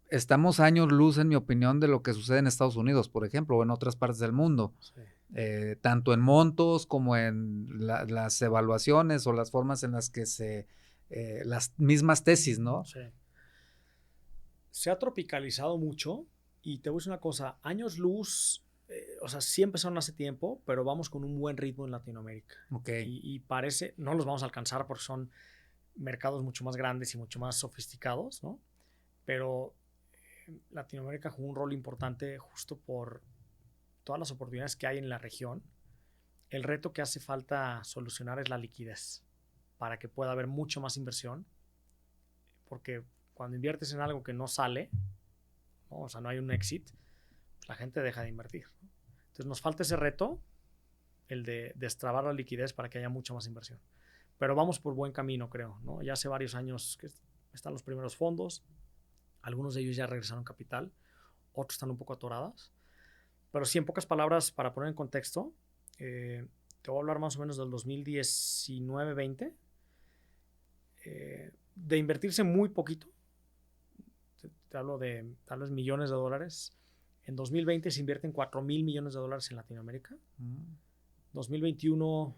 estamos años luz, en mi opinión, de lo que sucede en Estados Unidos, por ejemplo, o en otras partes del mundo. Sí. Tanto en montos como en las evaluaciones o las formas en las que las mismas tesis, ¿no? Sí. Se ha tropicalizado mucho y te voy a decir una cosa, años luz, o sea, sí empezaron hace tiempo, pero vamos con un buen ritmo en Latinoamérica. Okay. Y parece, no los vamos a alcanzar porque son mercados mucho más grandes y mucho más sofisticados, ¿no? Pero Latinoamérica jugó un rol importante justo por todas las oportunidades que hay en la región. El reto que hace falta solucionar es la liquidez para que pueda haber mucho más inversión, porque cuando inviertes en algo que no sale, ¿no? O sea, no hay un exit, la gente deja de invertir, ¿no? Entonces nos falta ese reto, el de destrabar la liquidez para que haya mucha más inversión. Pero vamos por buen camino, creo, ¿no? Ya hace varios años que están los primeros fondos, algunos de ellos ya regresaron capital, otros están un poco atoradas. Pero sí, en pocas palabras, para poner en contexto, te voy a hablar más o menos del 2019-20, de invertirse muy poquito. Te hablo de tal vez millones de dólares. En 2020 se invierten 4,000 millones de dólares en Latinoamérica. 2021,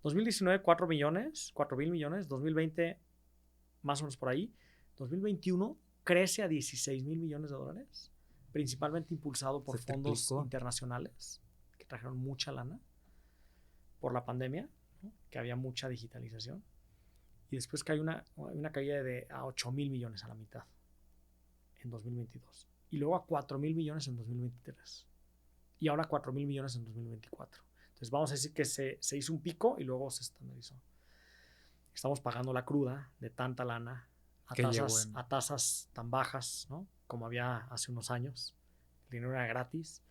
2019, 4 millones, 4,000 millones. 2020, más o menos por ahí. 2021 crece a 16,000 millones de dólares, principalmente impulsado por fondos internacionales que trajeron mucha lana por la pandemia, ¿no? Que había mucha digitalización. Y después que hay una caída a 8,000 millones a la mitad en 2022. Y luego a 4,000 millones en 2023. Y ahora 4,000 millones en 2024. Entonces vamos a decir que se hizo un pico y luego se estandarizó. Estamos pagando la cruda de tanta lana a tasas tan bajas, ¿no? Como había hace unos años. El dinero era gratis.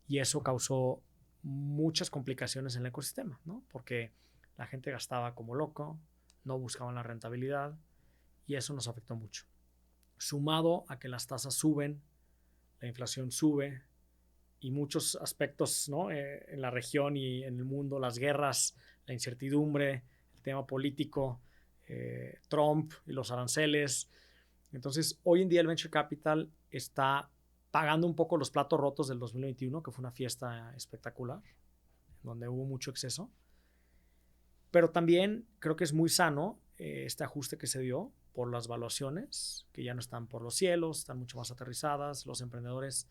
Y eso causó muchas complicaciones en el ecosistema, ¿no? Porque la gente gastaba como loco, no buscaban la rentabilidad y eso nos afectó mucho. Sumado a que las tasas suben, la inflación sube y muchos aspectos, ¿no? En la región y en el mundo, las guerras, la incertidumbre, el tema político, Trump y los aranceles. Entonces, hoy en día el Venture Capital está pagando un poco los platos rotos del 2021, que fue una fiesta espectacular, donde hubo mucho exceso. Pero también creo que es muy sano este ajuste que se dio por las valuaciones, que ya no están por los cielos, están mucho más aterrizadas. Los emprendedores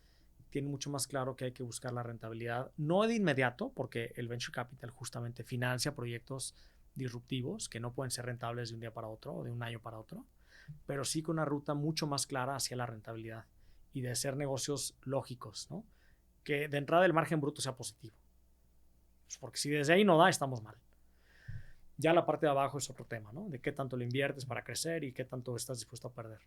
tienen mucho más claro que hay que buscar la rentabilidad, no de inmediato, porque el Venture Capital justamente financia proyectos disruptivos que no pueden ser rentables de un día para otro o de un año para otro, pero sí con una ruta mucho más clara hacia la rentabilidad y de ser negocios lógicos, ¿no? Que de entrada el margen bruto sea positivo. Porque si desde ahí no da, estamos mal. Ya la parte de abajo es otro tema, ¿no? De qué tanto le inviertes para crecer y qué tanto estás dispuesto a perder.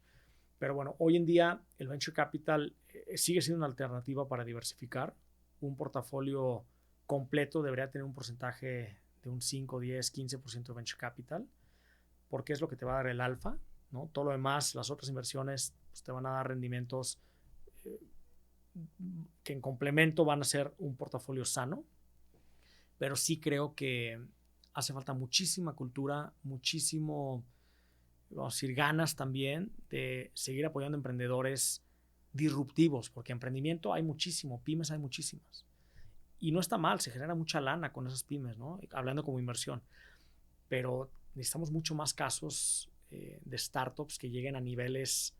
Pero bueno, hoy en día el venture capital sigue siendo una alternativa para diversificar. Un portafolio completo debería tener un porcentaje de un 5, 10, 15% de venture capital, porque es lo que te va a dar el alfa, ¿no? Todo lo demás, las otras inversiones, pues, te van a dar rendimientos que en complemento van a ser un portafolio sano, pero sí creo que hace falta muchísima cultura, muchísimo, vamos a decir, ganas también de seguir apoyando emprendedores disruptivos, porque emprendimiento hay muchísimo, pymes hay muchísimas. Y no está mal, se genera mucha lana con esas pymes, ¿no? Hablando como inversión. Pero necesitamos mucho más casos de startups que lleguen a niveles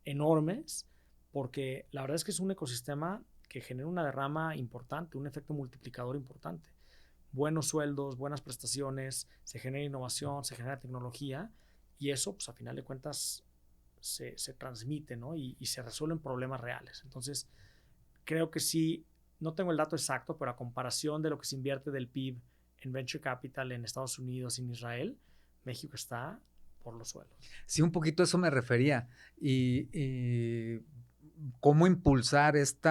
enormes, porque la verdad es que es un ecosistema que genera una derrama importante, un efecto multiplicador importante. Buenos sueldos, buenas prestaciones, se genera innovación, se genera tecnología, y eso, pues a final de cuentas, se transmite, ¿no? Y se resuelven problemas reales. Entonces, creo que sí, no tengo el dato exacto, pero a comparación de lo que se invierte del PIB en venture capital en Estados Unidos y en Israel, México está por los suelos. Sí, un poquito a eso me refería. Y cómo impulsar este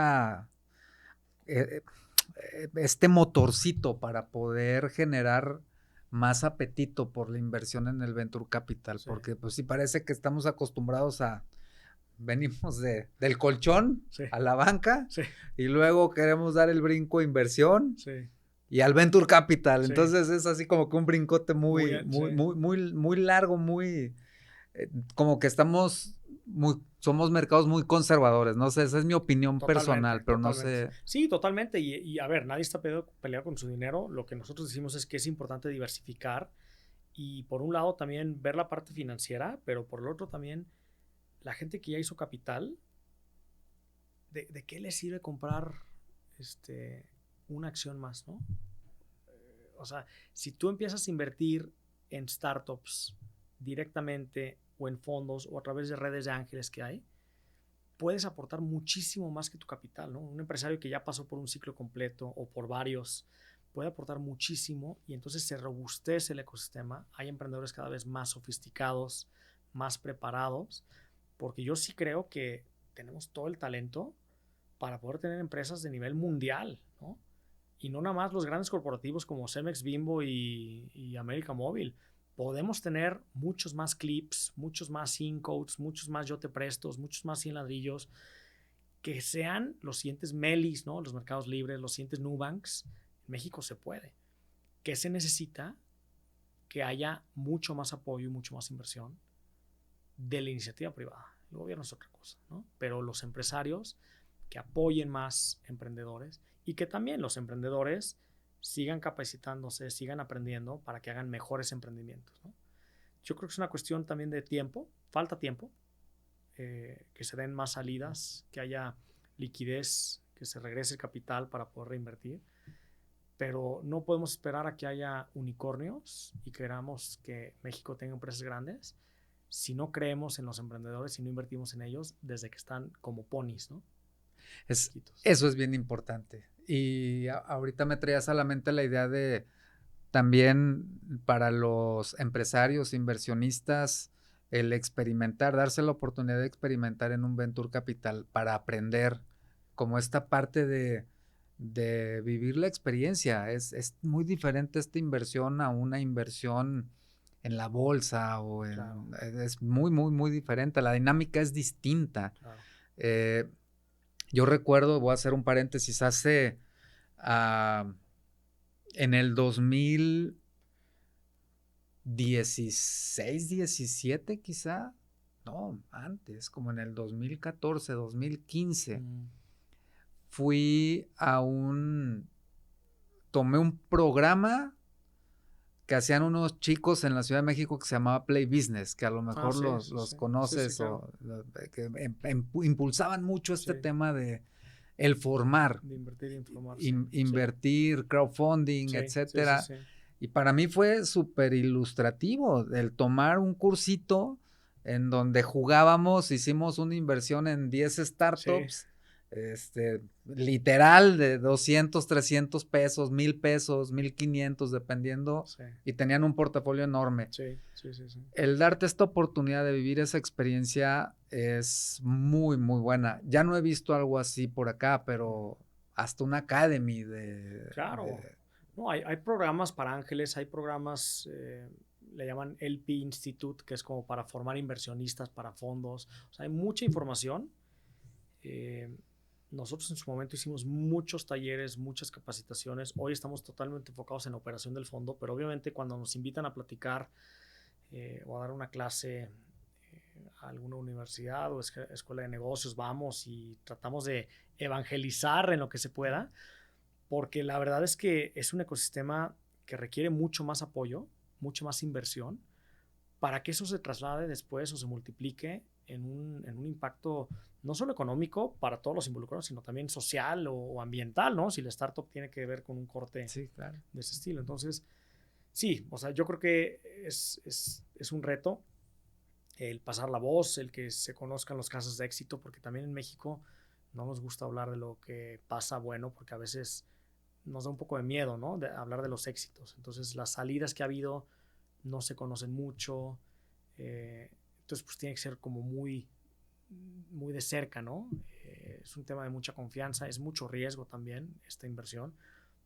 motorcito para poder generar más apetito por la inversión en el venture capital, Sí. porque pues sí parece que estamos acostumbrados venimos del colchón Sí. a la banca, Sí. y luego queremos dar el brinco a inversión. Sí. Y al venture capital. Sí. Entonces es así como que un brincote muy largo, como que somos mercados muy conservadores. No sé, esa es mi opinión personal, pero no sé. Sí, totalmente. Y a ver, nadie está peleado con su dinero. Lo que nosotros decimos es que es importante diversificar y por un lado también ver la parte financiera, pero por el otro también la gente que ya hizo capital, ¿de qué le sirve comprar una acción más, ¿no? O sea, si tú empiezas a invertir en startups directamente o en fondos o a través de redes de ángeles que hay, puedes aportar muchísimo más que tu capital, ¿no? Un empresario que ya pasó por un ciclo completo o por varios puede aportar muchísimo y entonces se robustece el ecosistema. Hay emprendedores cada vez más sofisticados, más preparados, porque yo sí creo que tenemos todo el talento para poder tener empresas de nivel mundial, ¿no? Y no nada más los grandes corporativos como Cemex, Bimbo y América Móvil. Podemos tener muchos más clips, muchos más Syncodes, muchos más Yo Te Prestos, muchos más 100 ladrillos, que sean los siguientes Melis, ¿no? Los mercados libres, los siguientes Nubanks. En México se puede. ¿Qué se necesita? Que haya mucho más apoyo y mucho más inversión de la iniciativa privada. El gobierno es otra cosa, ¿no? Pero los empresarios que apoyen más emprendedores y que también los emprendedores sigan capacitándose, sigan aprendiendo para que hagan mejores emprendimientos, ¿no? Yo creo que es una cuestión también de tiempo, falta tiempo, que se den más salidas, que haya liquidez, que se regrese el capital para poder reinvertir, pero no podemos esperar a que haya unicornios y queramos que México tenga empresas grandes si no creemos en los emprendedores, si no invertimos en ellos desde que están como ponis, ¿no? Eso es bien importante. Y ahorita me traías a la mente la idea de también para los empresarios, inversionistas, el experimentar, darse la oportunidad de experimentar en un venture capital para aprender, como esta parte de vivir la experiencia. Es muy diferente esta inversión a una inversión en la bolsa Claro. Es muy diferente. La dinámica es distinta. Claro. Yo recuerdo, voy a hacer un paréntesis, en el 2016, 17 quizá, no, antes, como en el 2014, 2015, tomé un programa que hacían unos chicos en la Ciudad de México que se llamaba Play Business, que a lo mejor los conoces, claro. Que impulsaban mucho tema de el formar, de invertir y informar, invertir, crowdfunding, etcétera. Y para mí fue súper ilustrativo el tomar un cursito en donde jugábamos, hicimos una inversión en 10 startups, literal de 200, 300 pesos, 1,000 pesos, 1,500, dependiendo, y tenían un portafolio enorme. El darte esta oportunidad de vivir esa experiencia es muy, muy buena. Ya no he visto algo así por acá, pero hasta una academy Claro. No, hay programas para ángeles, hay programas, le llaman LP Institute, que es como para formar inversionistas para fondos. O sea, hay mucha información. Eh, Nosotros en su momento hicimos muchos talleres, muchas capacitaciones. Hoy estamos totalmente enfocados en la operación del fondo, pero obviamente cuando nos invitan a platicar o a dar una clase a alguna universidad o escuela de negocios, vamos y tratamos de evangelizar en lo que se pueda, porque la verdad es que es un ecosistema que requiere mucho más apoyo, mucha más inversión, para que eso se traslade después o se multiplique en un impacto no solo económico para todos los involucrados, sino también social o ambiental, ¿no? Si la startup tiene que ver con un corte Sí, claro. de ese estilo. Entonces, sí, o sea, yo creo que es un reto el pasar la voz, el que se conozcan los casos de éxito, porque también en México no nos gusta hablar de lo que pasa bueno, porque a veces nos da un poco de miedo, ¿no? De hablar de los éxitos. Entonces, las salidas que ha habido no se conocen mucho. Entonces, pues tiene que ser como muy de cerca, ¿no? Es un tema de mucha confianza, es mucho riesgo también esta inversión.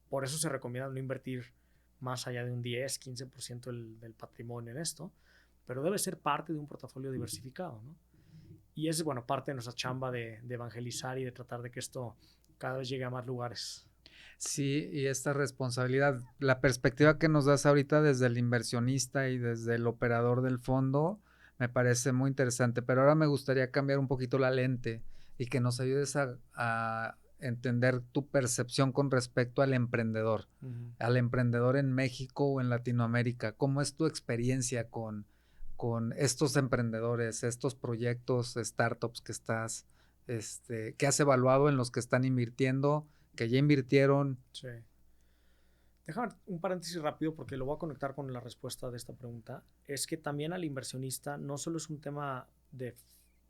Por eso se recomienda no invertir más allá de un 10, 15% del patrimonio en esto, pero debe ser parte de un portafolio diversificado, ¿no? Y es, bueno, parte de nuestra chamba de evangelizar y de tratar de que esto cada vez llegue a más lugares. Sí, y esta responsabilidad, la perspectiva que nos das ahorita desde el inversionista y desde el operador del fondo, me parece muy interesante, pero ahora me gustaría cambiar un poquito la lente y que nos ayudes a entender tu percepción con respecto al emprendedor en México o en Latinoamérica. ¿Cómo es tu experiencia con estos emprendedores, estos proyectos, startups que que has evaluado en los que están invirtiendo, que ya invirtieron? Sí. Déjame un paréntesis rápido porque lo voy a conectar con la respuesta de esta pregunta. Es que también al inversionista no solo es un tema de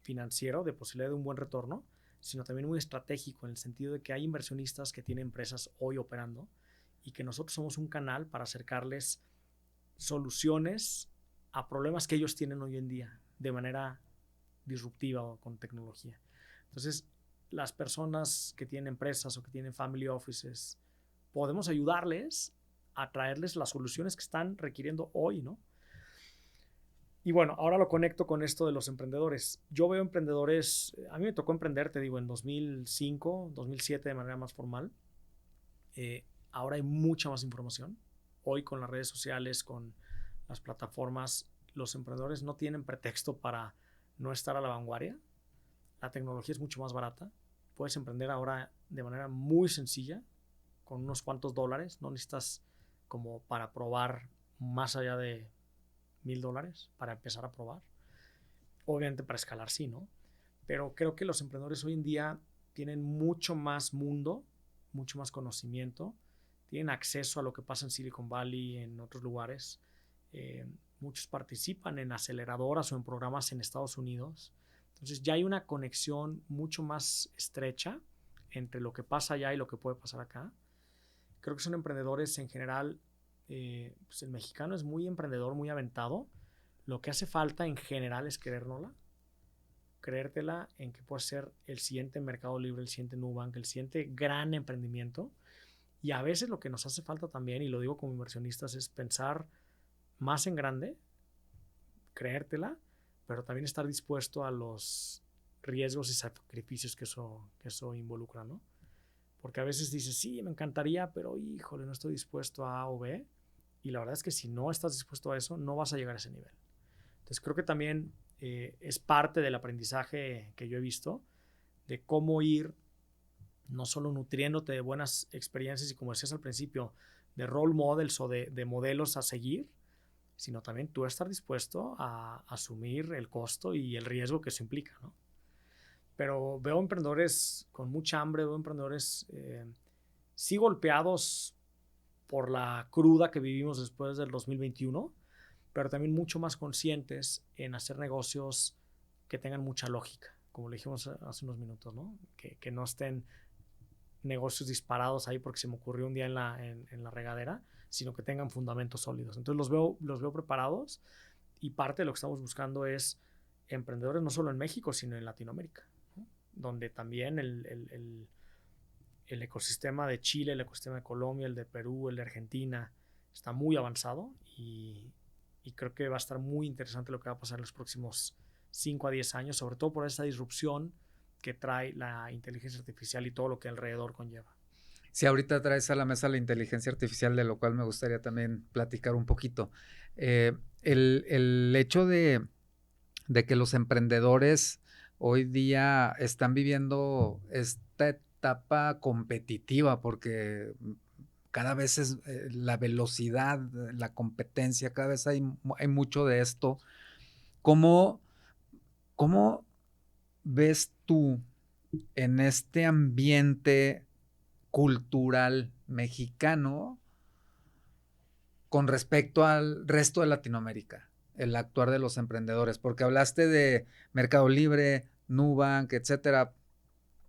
financiero, de posibilidad de un buen retorno, sino también muy estratégico en el sentido de que hay inversionistas que tienen empresas hoy operando y que nosotros somos un canal para acercarles soluciones a problemas que ellos tienen hoy en día de manera disruptiva o con tecnología. Entonces, las personas que tienen empresas o que tienen family offices, podemos ayudarles a traerles las soluciones que están requiriendo hoy, ¿no? Y bueno, ahora lo conecto con esto de los emprendedores. Yo veo emprendedores, a mí me tocó emprender, te digo, en 2005, 2007 de manera más formal. Ahora hay mucha más información. Hoy con las redes sociales, con las plataformas, los emprendedores no tienen pretexto para no estar a la vanguardia. La tecnología es mucho más barata. Puedes emprender ahora de manera muy sencilla, con unos cuantos dólares. No necesitas como para probar más allá de $1,000 para empezar a probar. Obviamente para escalar sí, ¿no? Pero creo que los emprendedores hoy en día tienen mucho más mundo, mucho más conocimiento, tienen acceso a lo que pasa en Silicon Valley, en otros lugares. Muchos participan en aceleradoras o en programas en Estados Unidos. Entonces ya hay una conexión mucho más estrecha entre lo que pasa allá y lo que puede pasar acá. Creo que son emprendedores en general. Pues el mexicano es muy emprendedor, muy aventado. Lo que hace falta en general es creértela en que puede ser el siguiente Mercado Libre, el siguiente Nubank, el siguiente gran emprendimiento. Y a veces lo que nos hace falta también, y lo digo como inversionistas, es pensar más en grande, creértela, pero también estar dispuesto a los riesgos y sacrificios que eso involucra, ¿no? Porque a veces dices, sí, me encantaría, pero híjole, no estoy dispuesto a A o B. Y la verdad es que si no estás dispuesto a eso, no vas a llegar a ese nivel. Entonces creo que también es parte del aprendizaje que yo he visto de cómo ir no solo nutriéndote de buenas experiencias y como decías al principio, de role models o de modelos a seguir, sino también tú estar dispuesto a asumir el costo y el riesgo que eso implica, ¿no? Pero veo emprendedores con mucha hambre, veo emprendedores sí golpeados por la cruda que vivimos después del 2021, pero también mucho más conscientes en hacer negocios que tengan mucha lógica, como le dijimos hace unos minutos, ¿no? Que no estén negocios disparados ahí porque se me ocurrió un día en la regadera, sino que tengan fundamentos sólidos. Entonces los veo preparados y parte de lo que estamos buscando es emprendedores no solo en México, sino en Latinoamérica, ¿no? Donde también el ecosistema de Chile, el ecosistema de Colombia, el de Perú, el de Argentina, está muy avanzado y creo que va a estar muy interesante lo que va a pasar en los próximos 5 a 10 años, sobre todo por esa disrupción que trae la inteligencia artificial y todo lo que alrededor conlleva. Si ahorita traes a la mesa la inteligencia artificial, de lo cual me gustaría también platicar un poquito. El hecho de que los emprendedores hoy día están viviendo esta etapa competitiva, porque cada vez es la velocidad, la competencia, cada vez hay mucho de esto. ¿Cómo, cómo ves tú en este ambiente cultural mexicano con respecto al resto de Latinoamérica, el actuar de los emprendedores? Porque hablaste de Mercado Libre, Nubank, etcétera,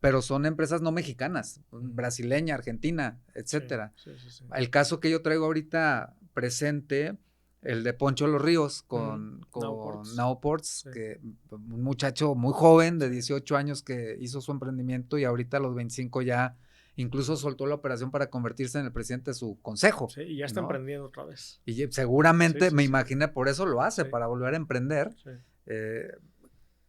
pero son empresas no mexicanas, brasileña, argentina, etcétera. Sí. El caso que yo traigo ahorita presente, el de Poncho Los Ríos con Nowports, sí. que un muchacho muy joven de 18 años que hizo su emprendimiento y ahorita a los 25 ya incluso soltó la operación para convertirse en el presidente de su consejo. Sí, y ya está, ¿no?, emprendiendo otra vez. Y seguramente, me imagino, por eso lo hace, para volver a emprender. Sí.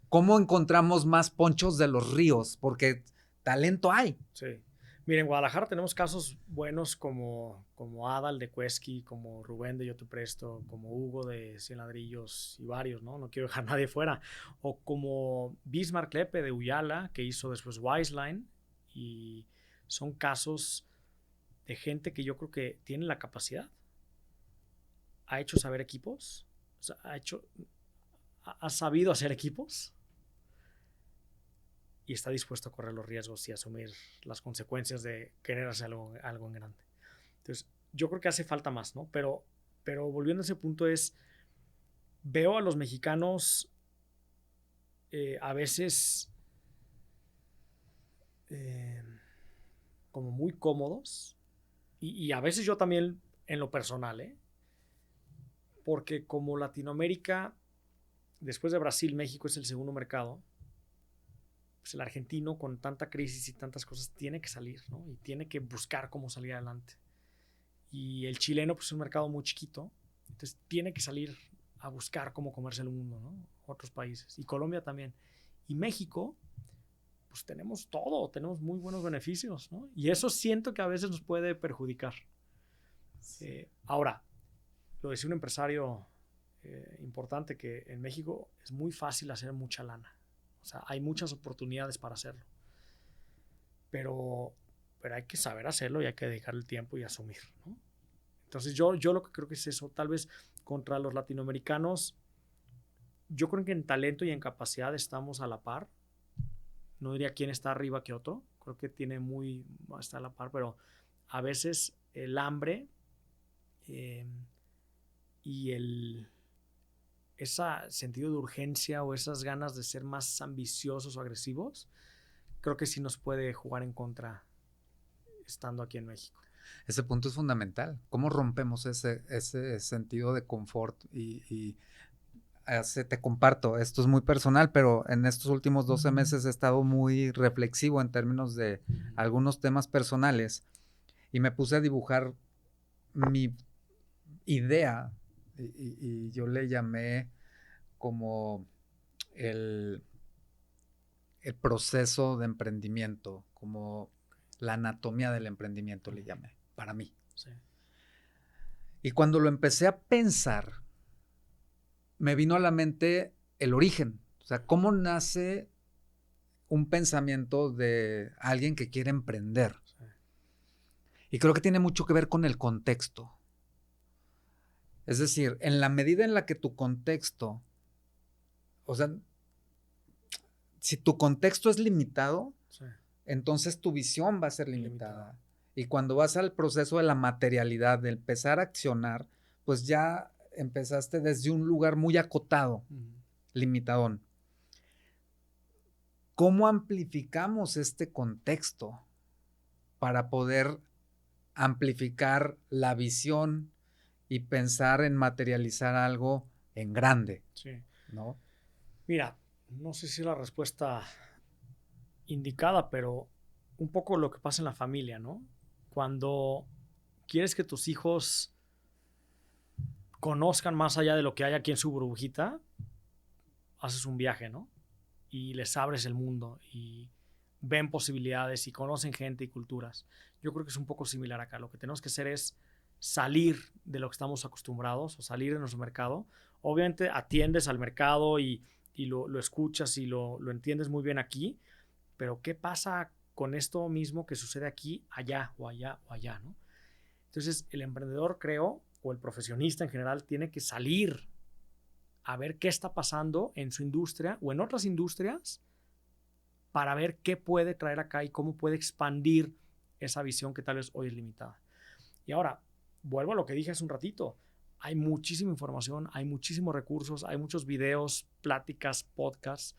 ¿Cómo encontramos más Ponchos de Los Ríos? Porque talento hay. Sí. Mira, en Guadalajara tenemos casos buenos como Adal de Cuesqui, como Rubén de Yo Te Presto, como Hugo de Cien Ladrillos y varios, ¿no? No quiero dejar a nadie fuera. O como Bismarck Lepe de Uyala, que hizo después Wiseline. Y son casos de gente que yo creo que tiene la capacidad. Ha hecho saber equipos. O sea, ha sabido hacer equipos. Y está dispuesto a correr los riesgos y asumir las consecuencias de querer hacer algo en grande. Entonces, yo creo que hace falta más, ¿no? Pero volviendo a ese punto veo a los mexicanos a veces como muy cómodos y a veces yo también en lo personal, porque como Latinoamérica, después de Brasil, México es el segundo mercado. Pues el argentino con tanta crisis y tantas cosas tiene que salir, ¿no? Y tiene que buscar cómo salir adelante. Y el chileno pues es un mercado muy chiquito, entonces tiene que salir a buscar cómo comerse el mundo, ¿no? Otros países. Y Colombia también. Y México, pues tenemos todo, tenemos muy buenos beneficios, ¿no? Y eso siento que a veces nos puede perjudicar. Ahora, lo decía un empresario importante, que en México es muy fácil hacer mucha lana. O sea, hay muchas oportunidades para hacerlo. Pero hay que saber hacerlo y hay que dedicar el tiempo y asumir, ¿no? Entonces yo lo que creo que es eso. Tal vez contra los latinoamericanos, yo creo que en talento y en capacidad estamos a la par. No diría quién está arriba que otro. Creo que está a la par, pero a veces el hambre y ese sentido de urgencia o esas ganas de ser más ambiciosos o agresivos, creo que sí nos puede jugar en contra estando aquí en México. Ese punto es fundamental. ¿Cómo rompemos ese sentido de confort? Te comparto, esto es muy personal, pero en estos últimos 12 meses he estado muy reflexivo en términos de algunos temas personales y me puse a dibujar mi idea y yo le llamé como el proceso de emprendimiento, como la anatomía del emprendimiento le llamé, para mí. Sí. Y cuando lo empecé a pensar, me vino a la mente el origen, o sea, cómo nace un pensamiento de alguien que quiere emprender. Sí. Y creo que tiene mucho que ver con el contexto. Es decir, en la medida en la que tu contexto, o sea, si tu contexto es limitado, sí, entonces tu visión va a ser limitada. Y cuando vas al proceso de la materialidad, de empezar a accionar, pues ya empezaste desde un lugar muy acotado, limitadón. ¿Cómo amplificamos este contexto para poder amplificar la visión y pensar en materializar algo en grande? Sí. ¿No? Mira, no sé si es la respuesta indicada, pero un poco lo que pasa en la familia, ¿no? Cuando quieres que tus hijos conozcan más allá de lo que hay aquí en su burbujita, haces un viaje, ¿no? Y les abres el mundo y ven posibilidades y conocen gente y culturas. Yo creo que es un poco similar acá. Lo que tenemos que hacer es salir de lo que estamos acostumbrados o salir de nuestro mercado. Obviamente atiendes al mercado y lo escuchas y lo entiendes muy bien aquí, pero ¿qué pasa con esto mismo que sucede aquí, allá o allá o allá, ¿no? Entonces el emprendedor, creo, o el profesionista en general, tiene que salir a ver qué está pasando en su industria o en otras industrias para ver qué puede traer acá y cómo puede expandir esa visión que tal vez hoy es limitada. Y ahora, vuelvo a lo que dije hace un ratito. Hay muchísima información, hay muchísimos recursos, hay muchos videos, pláticas, podcasts,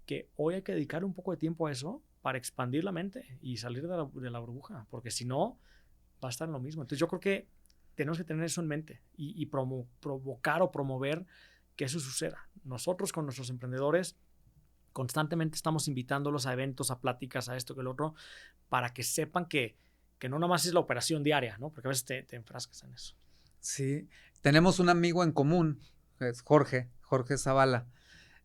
que hoy hay que dedicar un poco de tiempo a eso para expandir la mente y salir de la burbuja, porque si no, va a estar en lo mismo. Entonces yo creo que tenemos que tener eso en mente y provocar o promover que eso suceda. Nosotros con nuestros emprendedores constantemente estamos invitándolos a eventos, a pláticas, a esto que el otro, para que sepan que no nada más es la operación diaria, ¿no? Porque a veces te enfrascas en eso. Sí, tenemos un amigo en común, es Jorge Zavala.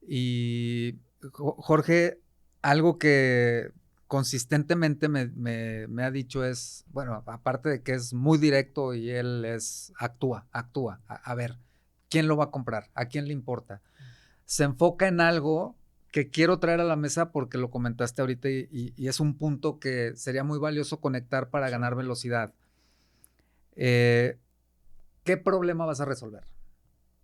Y Jorge, algo que consistentemente me ha dicho es, bueno, aparte de que es muy directo y él actúa. A ver, ¿quién lo va a comprar? ¿A quién le importa? Se enfoca en algo que quiero traer a la mesa porque lo comentaste ahorita y es un punto que sería muy valioso conectar para ganar velocidad. ¿Qué problema vas a resolver?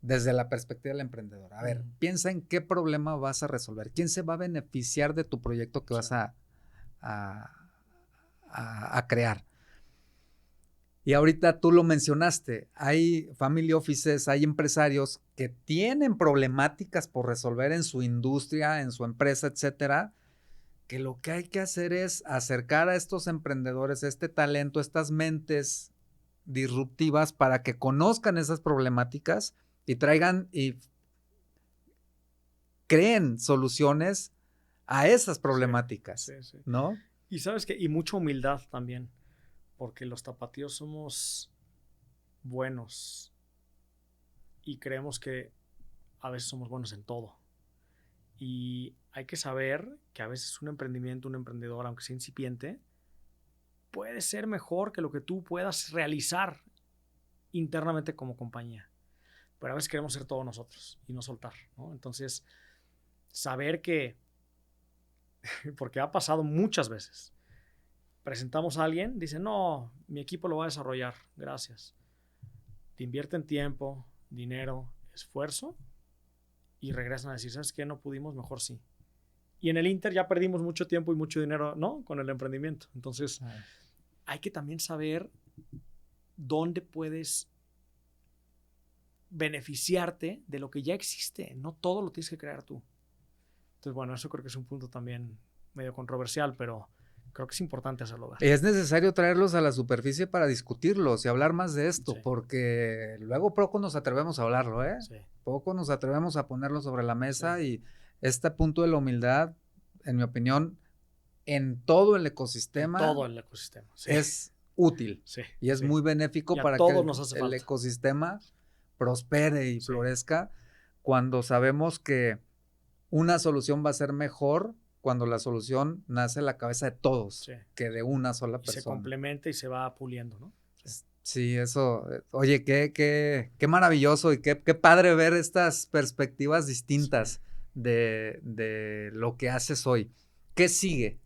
Desde la perspectiva del emprendedor. A ver, piensa en qué problema vas a resolver. ¿Quién se va a beneficiar de tu proyecto que vas a crear? Y ahorita tú lo mencionaste, hay family offices, hay empresarios que tienen problemáticas por resolver en su industria, en su empresa, etcétera, que lo que hay que hacer es acercar a estos emprendedores, este talento, estas mentes disruptivas para que conozcan esas problemáticas y traigan y creen soluciones a esas problemáticas, sí. ¿no? Y sabes que, y mucha humildad también, porque los tapatíos somos buenos y creemos que a veces somos buenos en todo. Y hay que saber que a veces un emprendimiento, un emprendedor, aunque sea incipiente, puede ser mejor que lo que tú puedas realizar internamente como compañía. Pero a veces queremos ser todos nosotros y no soltar, ¿no? Entonces, saber que, porque ha pasado muchas veces, presentamos a alguien, dice, no, mi equipo lo va a desarrollar, gracias. Te invierten tiempo, dinero, esfuerzo y regresan a decir, ¿sabes qué? No pudimos, mejor sí. Y en el Inter ya perdimos mucho tiempo y mucho dinero, ¿no? Con el emprendimiento. Entonces, hay que también saber dónde puedes beneficiarte de lo que ya existe. No todo lo tienes que crear tú. Entonces, bueno, eso creo que es un punto también medio controversial, pero creo que es importante hacerlo ver. Es necesario traerlos a la superficie para discutirlos y hablar más de esto, porque luego poco nos atrevemos a hablarlo, ¿eh? Sí. Poco nos atrevemos a ponerlo sobre la mesa y este punto de la humildad, en mi opinión, en todo el ecosistema, es útil y es muy benéfico para que el ecosistema prospere y florezca cuando sabemos que una solución va a ser mejor cuando la solución nace en la cabeza de todos, que de una sola persona. Se complementa y se va puliendo, ¿no? Sí, eso. Oye, qué maravilloso y qué padre ver estas perspectivas distintas de lo que haces hoy. ¿Qué sigue?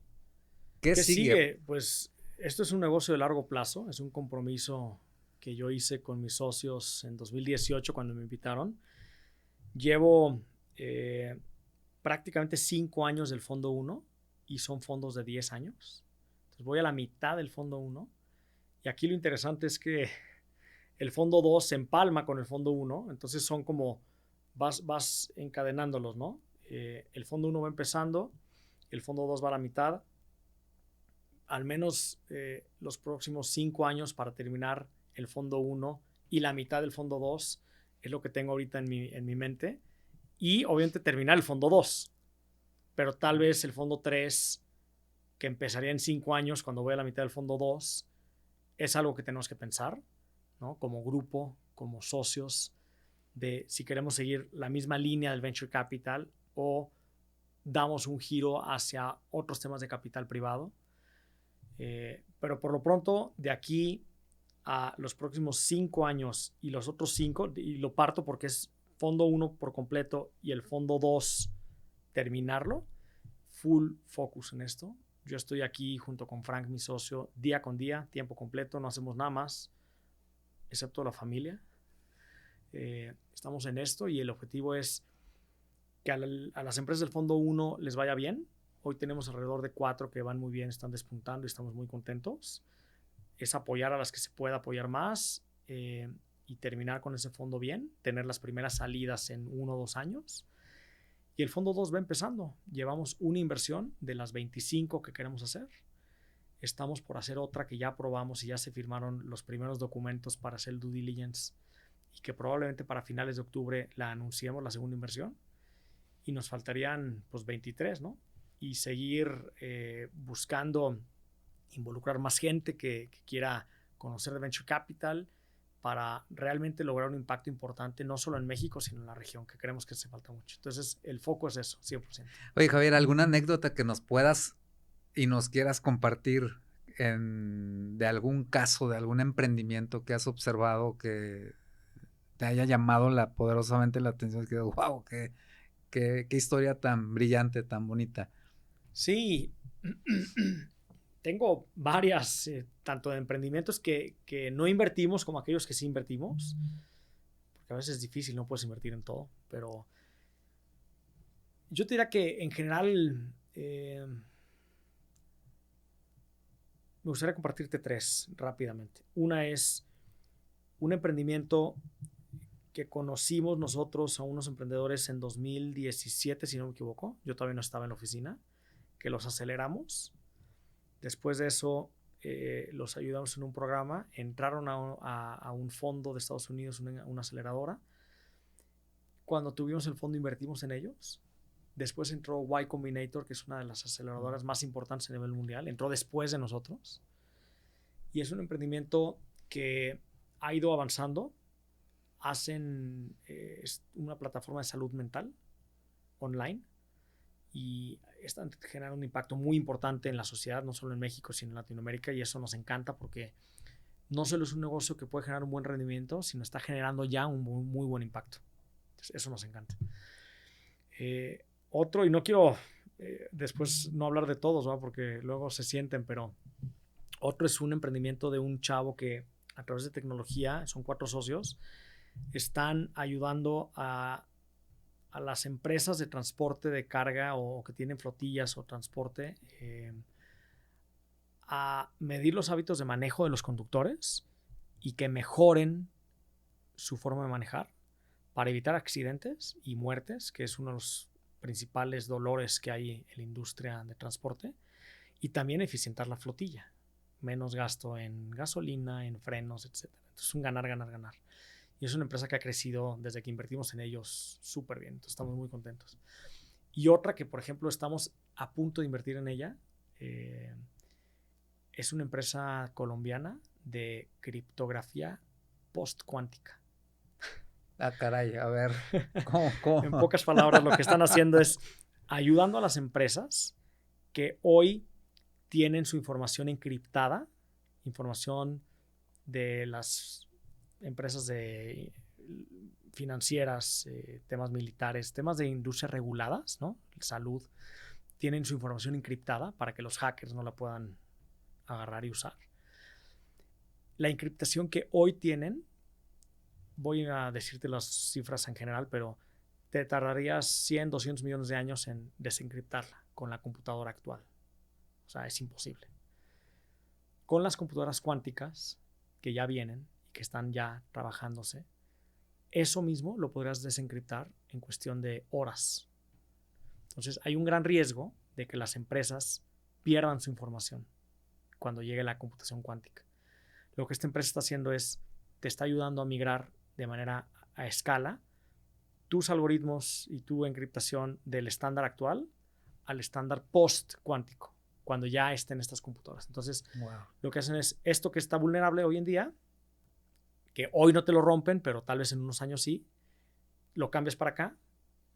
¿Qué sigue? Pues esto es un negocio de largo plazo, es un compromiso que yo hice con mis socios en 2018 cuando me invitaron. Llevo prácticamente 5 años del Fondo 1 y son fondos de 10 años. Entonces voy a la mitad del Fondo 1 y aquí lo interesante es que el Fondo 2 se empalma con el Fondo 1, entonces son como vas encadenándolos, ¿no? El Fondo 1 va empezando, el Fondo 2 va a la mitad, al menos los próximos 5 años para terminar el Fondo 1 y la mitad del Fondo 2 es lo que tengo ahorita en mi mente. y obviamente terminar el fondo 2, pero tal vez el fondo 3, que empezaría en 5 años cuando voy a la mitad del fondo 2, es algo que tenemos que pensar, ¿no? Como grupo, como socios, de si queremos seguir la misma línea del venture capital o damos un giro hacia otros temas de capital privado. Pero por lo pronto, de aquí a los próximos 5 años y los otros 5, y lo parto porque es fondo 1 por completo y el fondo 2 terminarlo, full focus en esto. Yo estoy aquí junto con Frank, mi socio, día con día, tiempo completo, no hacemos nada más, excepto la familia. Estamos en esto y el objetivo es que a las empresas del fondo 1 les vaya bien. Hoy tenemos alrededor de 4 que van muy bien, están despuntando y estamos muy contentos. Es apoyar a las que se pueda apoyar más y terminar con ese fondo bien, tener las primeras salidas en 1 o 2 años. Y el fondo 2 va empezando. Llevamos una inversión de las 25 que queremos hacer. Estamos por hacer otra que ya aprobamos y ya se firmaron los primeros documentos para hacer el due diligence y que probablemente para finales de octubre la anunciemos, la segunda inversión. Y nos faltarían pues 23, ¿no? Y seguir buscando involucrar más gente que quiera conocer de Venture Capital para realmente lograr un impacto importante, no solo en México, sino en la región, que creemos que hace falta mucho. Entonces, el foco es eso, 100%. Oye, Javier, ¿alguna anécdota que nos puedas y nos quieras compartir de algún caso, de algún emprendimiento que has observado que te haya llamado poderosamente la atención? Que, wow, qué historia tan brillante, tan bonita. Sí, tengo varias, tanto de emprendimientos que no invertimos como aquellos que sí invertimos, porque a veces es difícil, no puedes invertir en todo, pero yo te diría que en general me gustaría compartirte 3 rápidamente. Una es un emprendimiento que conocimos nosotros a unos emprendedores en 2017, si no me equivoco. Yo todavía no estaba en la oficina, que los aceleramos. Después de eso, los ayudamos en un programa. Entraron a un fondo de Estados Unidos, una aceleradora. Cuando tuvimos el fondo, invertimos en ellos. Después entró Y Combinator, que es una de las aceleradoras más importantes a nivel mundial. Entró después de nosotros. Y es un emprendimiento que ha ido avanzando. Hacen una plataforma de salud mental online y están generando un impacto muy importante en la sociedad, no solo en México, sino en Latinoamérica, y eso nos encanta porque no solo es un negocio que puede generar un buen rendimiento, sino está generando ya un muy buen impacto. Entonces, eso nos encanta. Otro, y no quiero después no hablar de todos, ¿no? Porque luego se sienten, pero otro es un emprendimiento de un chavo que a través de tecnología, son 4 socios, están ayudando a las empresas de transporte de carga o que tienen flotillas o transporte a medir los hábitos de manejo de los conductores y que mejoren su forma de manejar para evitar accidentes y muertes, que es uno de los principales dolores que hay en la industria de transporte, y también eficientar la flotilla, menos gasto en gasolina, en frenos, etc. Entonces es un ganar, ganar, ganar. Y es una empresa que ha crecido desde que invertimos en ellos súper bien. Entonces estamos muy contentos. Y otra que, por ejemplo, estamos a punto de invertir en ella, es una empresa colombiana de criptografía post-cuántica. Ah, caray, a ver, ¿cómo? En pocas palabras, lo que están haciendo es ayudando a las empresas que hoy tienen su información encriptada, información de las empresas financieras, temas militares, temas de industria reguladas, ¿no? Salud, tienen su información encriptada para que los hackers no la puedan agarrar y usar. La encriptación que hoy tienen, voy a decirte las cifras en general, pero te tardarías 100, 200 millones de años en desencriptarla con la computadora actual. O sea, es imposible. Con las computadoras cuánticas que ya vienen y que están ya trabajándose, eso mismo lo podrás desencriptar en cuestión de horas. Entonces, hay un gran riesgo de que las empresas pierdan su información cuando llegue la computación cuántica. Lo que esta empresa está haciendo es, te está ayudando a migrar de manera a escala tus algoritmos y tu encriptación del estándar actual al estándar post-cuántico, cuando ya estén estas computadoras. Entonces, lo que hacen es esto que está vulnerable hoy en día, que hoy no te lo rompen, pero tal vez en unos años sí, lo cambias para acá,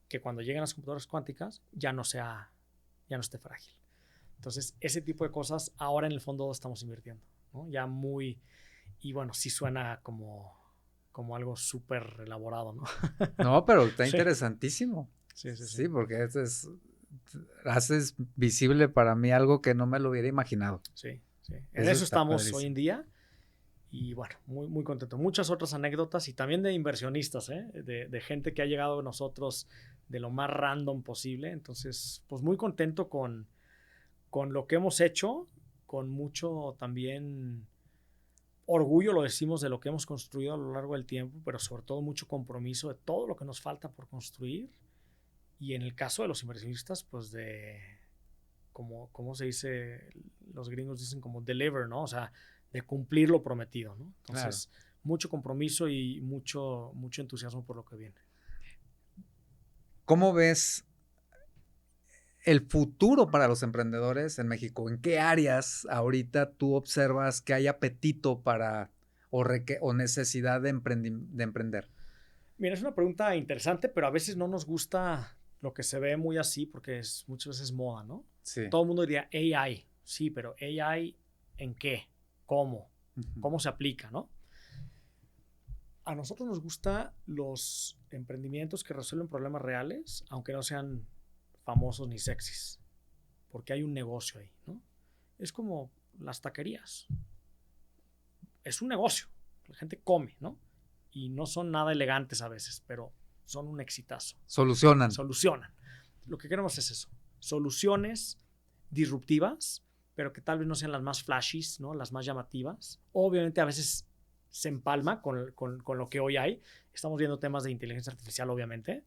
que cuando lleguen las computadoras cuánticas ya no esté frágil. Entonces, ese tipo de cosas ahora en el fondo estamos invirtiendo, ¿no? Ya muy, y bueno, sí suena como algo súper elaborado, ¿no? No, pero está Sí. interesantísimo. Sí. Sí, porque haces visible para mí algo que no me lo hubiera imaginado. Sí. En Eso eso está estamos padrísimo. hoy en día. Y bueno, muy, muy contento. Muchas otras anécdotas y también de inversionistas, de gente que ha llegado a nosotros de lo más random posible. Entonces, pues muy contento con lo que hemos hecho, con mucho también orgullo, lo decimos, de lo que hemos construido a lo largo del tiempo, pero sobre todo mucho compromiso de todo lo que nos falta por construir. Y en el caso de los inversionistas, pues ¿cómo se dice? Los gringos dicen como deliver, ¿no? O sea, de cumplir lo prometido, ¿no? Entonces, claro, mucho compromiso y mucho entusiasmo por lo que viene. ¿Cómo ves el futuro para los emprendedores en México? ¿En qué áreas ahorita tú observas que hay apetito para o necesidad de emprender? Mira, es una pregunta interesante, pero a veces no nos gusta lo que se ve muy así porque muchas veces moda, ¿no? Sí. Todo el mundo diría AI, sí, pero AI ¿en qué? ¿Cómo? ¿Cómo se aplica, no? A nosotros nos gustan los emprendimientos que resuelven problemas reales, aunque no sean famosos ni sexys, porque hay un negocio ahí, ¿no? Es como las taquerías. Es un negocio, la gente come, ¿no? Y no son nada elegantes a veces, pero son un exitazo. Solucionan. Lo que queremos es eso, soluciones disruptivas, pero que tal vez no sean las más flashies, ¿no? Las más llamativas. Obviamente a veces se empalma con lo que hoy hay. Estamos viendo temas de inteligencia artificial, obviamente,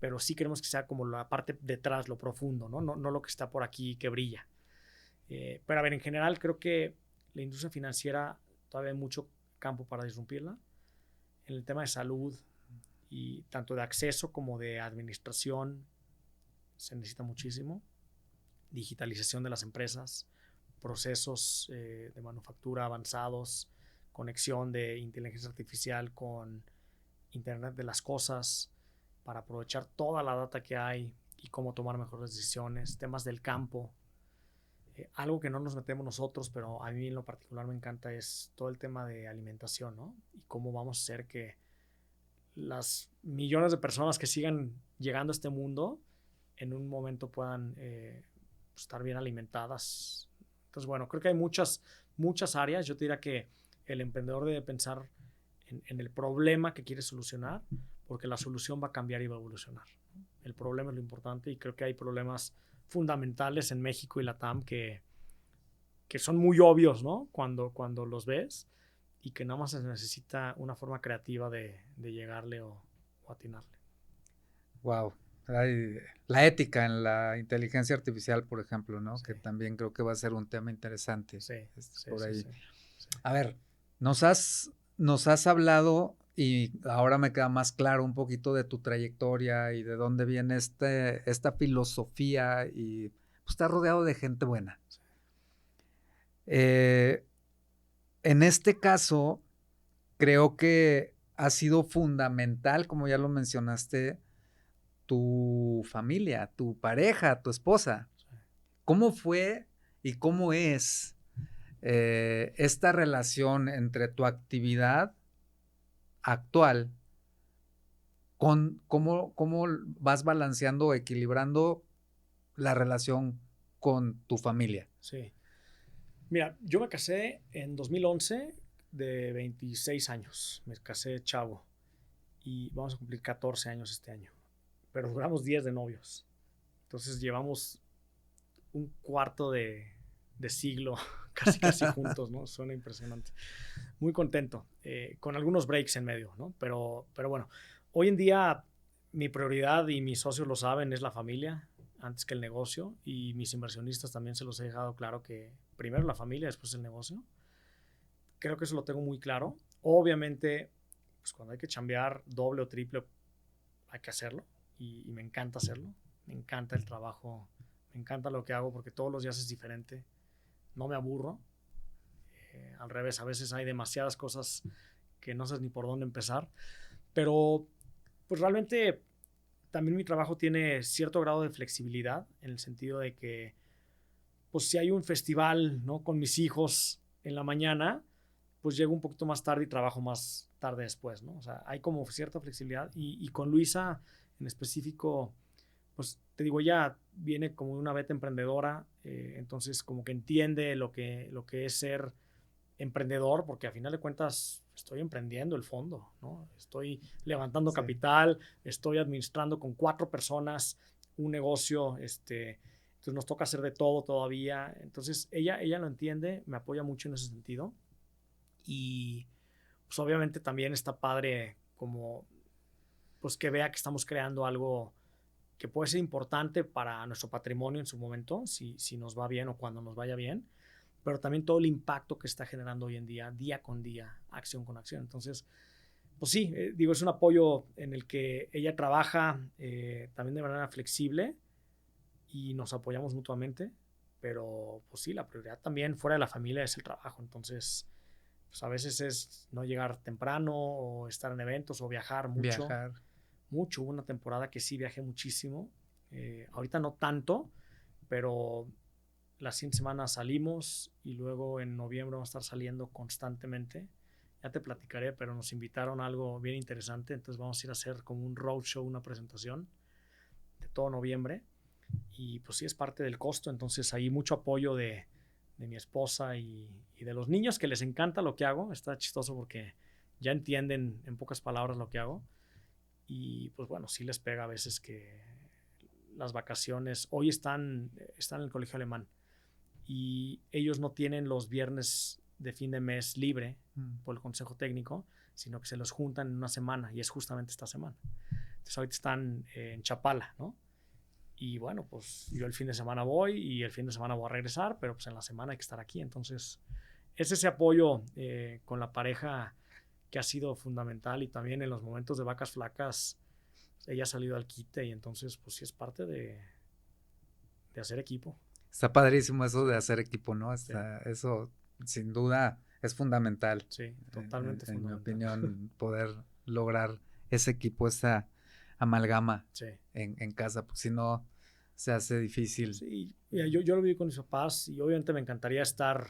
pero sí queremos que sea como la parte detrás, lo profundo, ¿no? No lo que está por aquí que brilla. Pero a ver, en general creo que la industria financiera todavía hay mucho campo para disrumpirla. En el tema de salud y tanto de acceso como de administración se necesita muchísimo. Digitalización de las empresas, procesos de manufactura avanzados, conexión de inteligencia artificial con Internet de las cosas para aprovechar toda la data que hay y cómo tomar mejores decisiones, temas del campo. Algo que no nos metemos nosotros, pero a mí en lo particular me encanta es todo el tema de alimentación, ¿no? Y cómo vamos a hacer que las millones de personas que sigan llegando a este mundo en un momento puedan estar bien alimentadas. Entonces, bueno, creo que hay muchas áreas. Yo te diría que el emprendedor debe pensar en el problema que quiere solucionar, porque la solución va a cambiar y va a evolucionar. El problema es lo importante y creo que hay problemas fundamentales en México y Latam que son muy obvios, ¿no? Cuando los ves y que nada más se necesita una forma creativa de llegarle o atinarle. Wow. La ética en la inteligencia artificial, por ejemplo, ¿no? Sí. Que también creo que va a ser un tema interesante. Sí, por ahí. Sí. A ver, nos has hablado y ahora me queda más claro un poquito de tu trayectoria y de dónde viene esta filosofía y pues estás rodeado de gente buena. Sí. En este caso, creo que ha sido fundamental, como ya lo mencionaste, tu familia, tu pareja, tu esposa. Sí. ¿Cómo fue y cómo es esta relación entre tu actividad actual con cómo vas balanceando o equilibrando la relación con tu familia? Sí. Mira, yo me casé en 2011 de 26 años. Me casé chavo y vamos a cumplir 14 años este año. Pero duramos 10 de novios. Entonces llevamos un cuarto de siglo casi juntos, ¿no? Suena impresionante. Muy contento, con algunos breaks en medio, ¿no? Pero bueno, hoy en día mi prioridad, y mis socios lo saben, es la familia antes que el negocio, y mis inversionistas también se los he dejado claro que primero la familia, después el negocio. Creo que eso lo tengo muy claro. Obviamente, pues cuando hay que chambear doble o triple hay que hacerlo y me encanta hacerlo. Me encanta el trabajo, me encanta lo que hago porque todos los días es diferente. No me aburro. Al revés, a veces hay demasiadas cosas que no sé ni por dónde empezar. Pero pues realmente también mi trabajo tiene cierto grado de flexibilidad en el sentido de que pues si hay un festival, ¿no?, con mis hijos en la mañana, pues llego un poquito más tarde y trabajo más tarde después, ¿no? O sea, hay como cierta flexibilidad y con Luisa en específico, pues te digo, ella viene como de una beta emprendedora, entonces como que entiende lo que es ser emprendedor, porque a final de cuentas estoy emprendiendo el fondo, ¿no? Estoy levantando capital, estoy administrando con 4 personas un negocio, entonces nos toca hacer de todo todavía. Entonces ella lo entiende, me apoya mucho en ese sentido. Y pues obviamente también está padre como pues que vea que estamos creando algo que puede ser importante para nuestro patrimonio en su momento, si nos va bien o cuando nos vaya bien, pero también todo el impacto que está generando hoy en día con día, acción con acción. Entonces, pues sí, digo, es un apoyo en el que ella trabaja también de manera flexible y nos apoyamos mutuamente, pero pues sí, la prioridad también fuera de la familia es el trabajo. Entonces, pues a veces es no llegar temprano o estar en eventos o viajar mucho. Viajar. Mucho, hubo una temporada que sí viajé muchísimo. Ahorita no tanto, pero la siguiente semana salimos y luego en noviembre vamos a estar saliendo constantemente. Ya te platicaré, pero nos invitaron a algo bien interesante, entonces vamos a ir a hacer como un roadshow, una presentación de todo noviembre y pues sí es parte del costo, entonces hay mucho apoyo de mi esposa y de los niños que les encanta lo que hago. Está chistoso porque ya entienden en pocas palabras lo que hago y pues bueno, sí les pega a veces que las vacaciones, hoy están en el colegio alemán y ellos no tienen los viernes de fin de mes libre por el consejo técnico, sino que se los juntan en una semana y es justamente esta semana. Entonces ahorita están en Chapala, ¿no? Y bueno, pues yo el fin de semana voy y el fin de semana voy a regresar, pero pues en la semana hay que estar aquí. Entonces es ese apoyo con la pareja que ha sido fundamental y también en los momentos de vacas flacas ella ha salido al quite y entonces pues sí es parte de hacer equipo. Está padrísimo eso de hacer equipo, ¿no? Eso sin duda es fundamental. Sí, totalmente en mi fundamental. opinión, poder lograr ese equipo, esa amalgama Sí. en casa, porque si no se hace difícil. Sí, mira, yo lo viví con mis papás y obviamente me encantaría estar,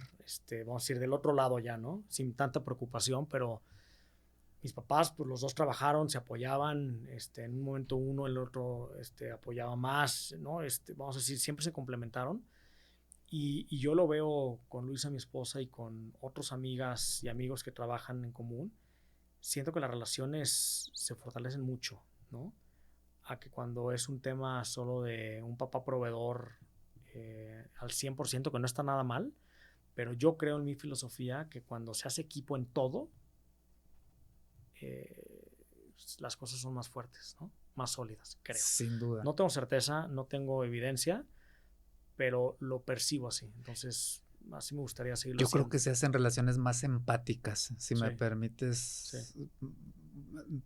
vamos a decir, del otro lado ya, ¿no? Sin tanta preocupación, pero mis papás, pues los dos trabajaron, se apoyaban, en un momento uno, el otro, apoyaba más, ¿no? Vamos a decir, siempre se complementaron. Y yo lo veo con Luisa, mi esposa, y con otras amigas y amigos que trabajan en común. Siento que las relaciones se fortalecen mucho, ¿no? A que cuando es un tema solo de un papá proveedor al 100%, que no está nada mal, pero yo creo en mi filosofía que cuando se hace equipo en todo, las cosas son más fuertes, ¿no? Más sólidas, creo. Sin duda. No tengo certeza, no tengo evidencia, pero lo percibo así. Entonces, así me gustaría seguirlo Yo haciendo. creo que se hacen relaciones más empáticas, si me Sí. permites Sí.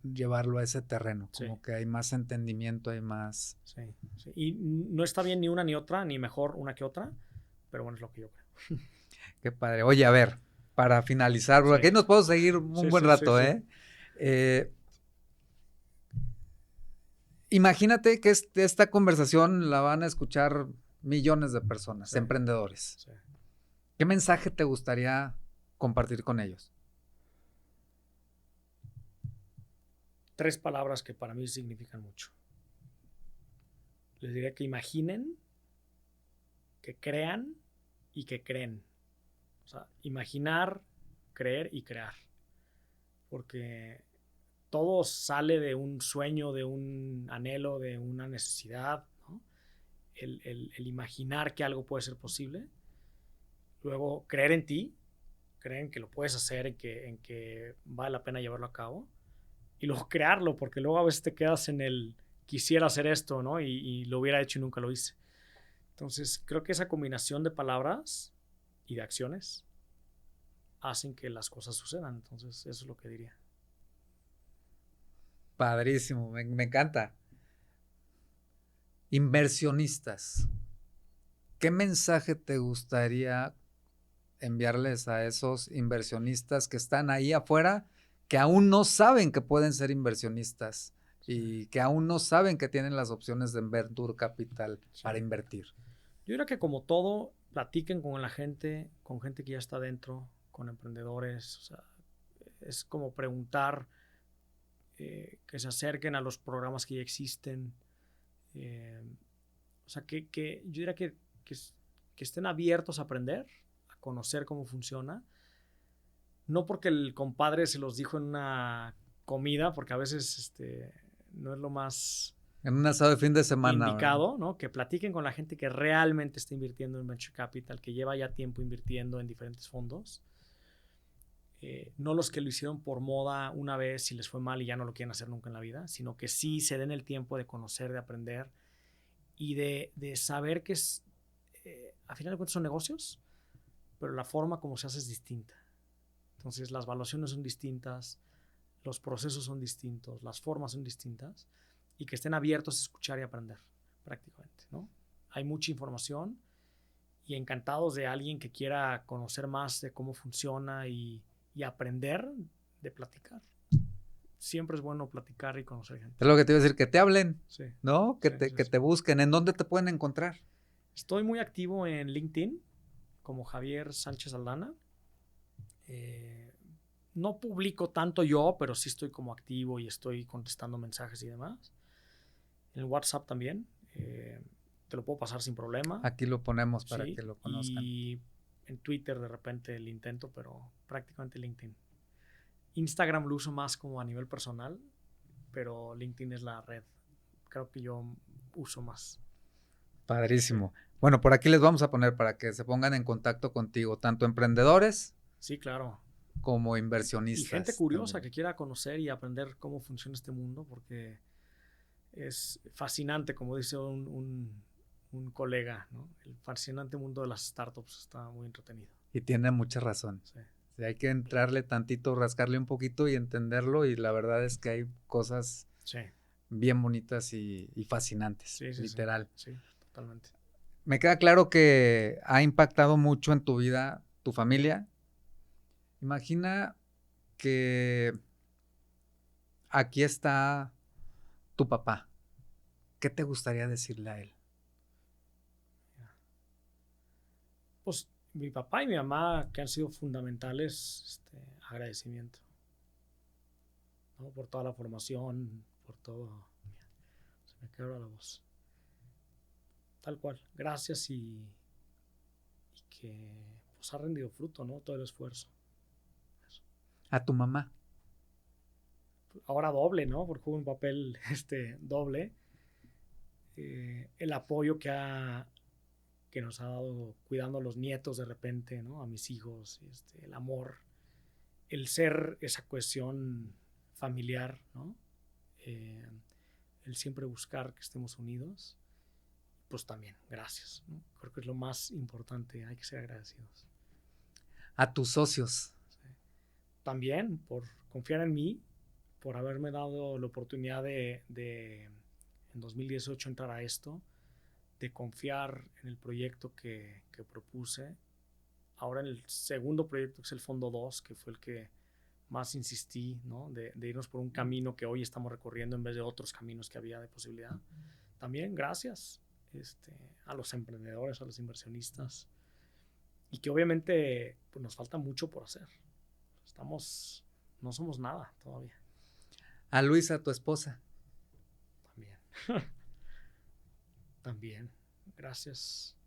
llevarlo a ese terreno, Sí. como que hay más entendimiento, hay más... Sí, sí. Y no está bien ni una ni otra, ni mejor una que otra, pero bueno, es lo que yo creo. Qué padre. Oye, a ver, para finalizar, porque Sí. aquí nos podemos seguir un Sí, buen sí, rato, sí, ¿eh? Imagínate que esta conversación la van a escuchar millones de personas, Sí. emprendedores. Sí. ¿Qué mensaje te gustaría compartir con ellos? 3 palabras que para mí significan mucho. Les diría que imaginen, que crean y que creen. O sea, imaginar, creer y crear. Porque todo sale de un sueño, de un anhelo, de una necesidad, ¿no? El imaginar que algo puede ser posible. Luego, creer en ti, creer en que lo puedes hacer, en que vale la pena llevarlo a cabo. Y luego crearlo, porque luego a veces te quedas en el quisiera hacer esto, ¿no? Y lo hubiera hecho y nunca lo hice. Entonces, creo que esa combinación de palabras y de acciones hacen que las cosas sucedan. Entonces, eso es lo que diría. Padrísimo, me encanta. Inversionistas. ¿Qué mensaje te gustaría enviarles a esos inversionistas que están ahí afuera, que aún no saben que pueden ser inversionistas y que aún no saben que tienen las opciones de Venture Capital para invertir? Yo diría que como todo, platiquen con la gente, con gente que ya está dentro, con emprendedores. O sea, es como preguntar, que se acerquen a los programas que ya existen. Eh, o sea, yo diría que estén abiertos a aprender, a conocer cómo funciona. No porque el compadre se los dijo en una comida, porque a veces no es lo más En un asado de fin de semana, ¿verdad? indicado, ¿no? Que platiquen con la gente que realmente está invirtiendo en Venture Capital, que lleva ya tiempo invirtiendo en diferentes fondos. No los que lo hicieron por moda una vez y les fue mal y ya no lo quieren hacer nunca en la vida, sino que sí se den el tiempo de conocer, de aprender y de saber que a final de cuentas son negocios, pero la forma como se hace es distinta. Entonces las valuaciones son distintas, los procesos son distintos, las formas son distintas y que estén abiertos a escuchar y aprender prácticamente, ¿no? Hay mucha información y encantados de alguien que quiera conocer más de cómo funciona y aprender de platicar. Siempre es bueno platicar y conocer gente. Es lo que te iba a decir, que te hablen, Sí, ¿no? Que sí. te busquen. ¿En dónde te pueden encontrar? Estoy muy activo en LinkedIn como Javier Sánchez Aldana. No publico tanto yo, pero sí estoy como activo y estoy contestando mensajes y demás. En WhatsApp también. Te lo puedo pasar sin problema. Aquí lo ponemos para Sí, que lo conozcan. y en Twitter de repente el intento, pero prácticamente LinkedIn. Instagram lo uso más como a nivel personal, pero LinkedIn es la red. Creo que yo uso más. Padrísimo. Sí. Bueno, por aquí les vamos a poner para que se pongan en contacto contigo, tanto emprendedores. Sí, claro. Como inversionistas. Y gente curiosa también, que quiera conocer y aprender cómo funciona este mundo, porque es fascinante, como dice un colega, ¿no? El fascinante mundo de las startups está muy entretenido. Y tiene mucha razón. Sí. Sí, hay que entrarle tantito, rascarle un poquito y entenderlo, y la verdad es que hay cosas bien bonitas y fascinantes, literal. Sí, totalmente. Me queda claro que ha impactado mucho en tu vida, tu familia. Imagina que aquí está tu papá. ¿Qué te gustaría decirle a él? Pues mi papá y mi mamá, que han sido fundamentales, agradecimiento, ¿no? Por toda la formación, por todo. Se me quebra la voz. Tal cual. Gracias y que pues ha rendido fruto, ¿no? Todo el esfuerzo. Eso. A tu mamá. Ahora doble, ¿no? Porque hubo un papel doble. El apoyo que nos ha dado cuidando a los nietos de repente, ¿no? A mis hijos, el amor, el ser esa cohesión familiar, ¿no? El siempre buscar que estemos unidos. Pues también, gracias, ¿no? Creo que es lo más importante, hay que ser agradecidos. A tus socios. Sí. También por confiar en mí, por haberme dado la oportunidad de en 2018 entrar a esto, de confiar en el proyecto que propuse. Ahora en el segundo proyecto, que es el Fondo 2, que fue el que más insistí, ¿no? De irnos por un camino que hoy estamos recorriendo en vez de otros caminos que había de posibilidad. También gracias a los emprendedores, a los inversionistas, y que obviamente pues, nos falta mucho por hacer. No somos nada todavía. A Luisa, tu esposa. También. También. Gracias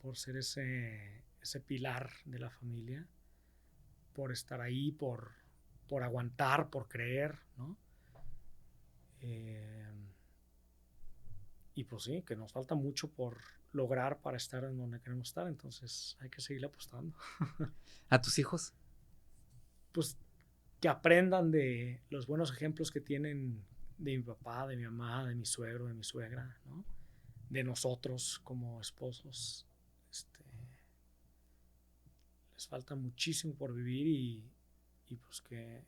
por ser ese pilar de la familia, por estar ahí, por aguantar, por creer, ¿no? Y pues sí, que nos falta mucho por lograr para estar en donde queremos estar, entonces hay que seguir apostando. ¿A tus hijos? Pues que aprendan de los buenos ejemplos que tienen de mi papá, de mi mamá, de mi suegro, de mi suegra, ¿no? De nosotros como esposos. Les falta muchísimo por vivir y pues que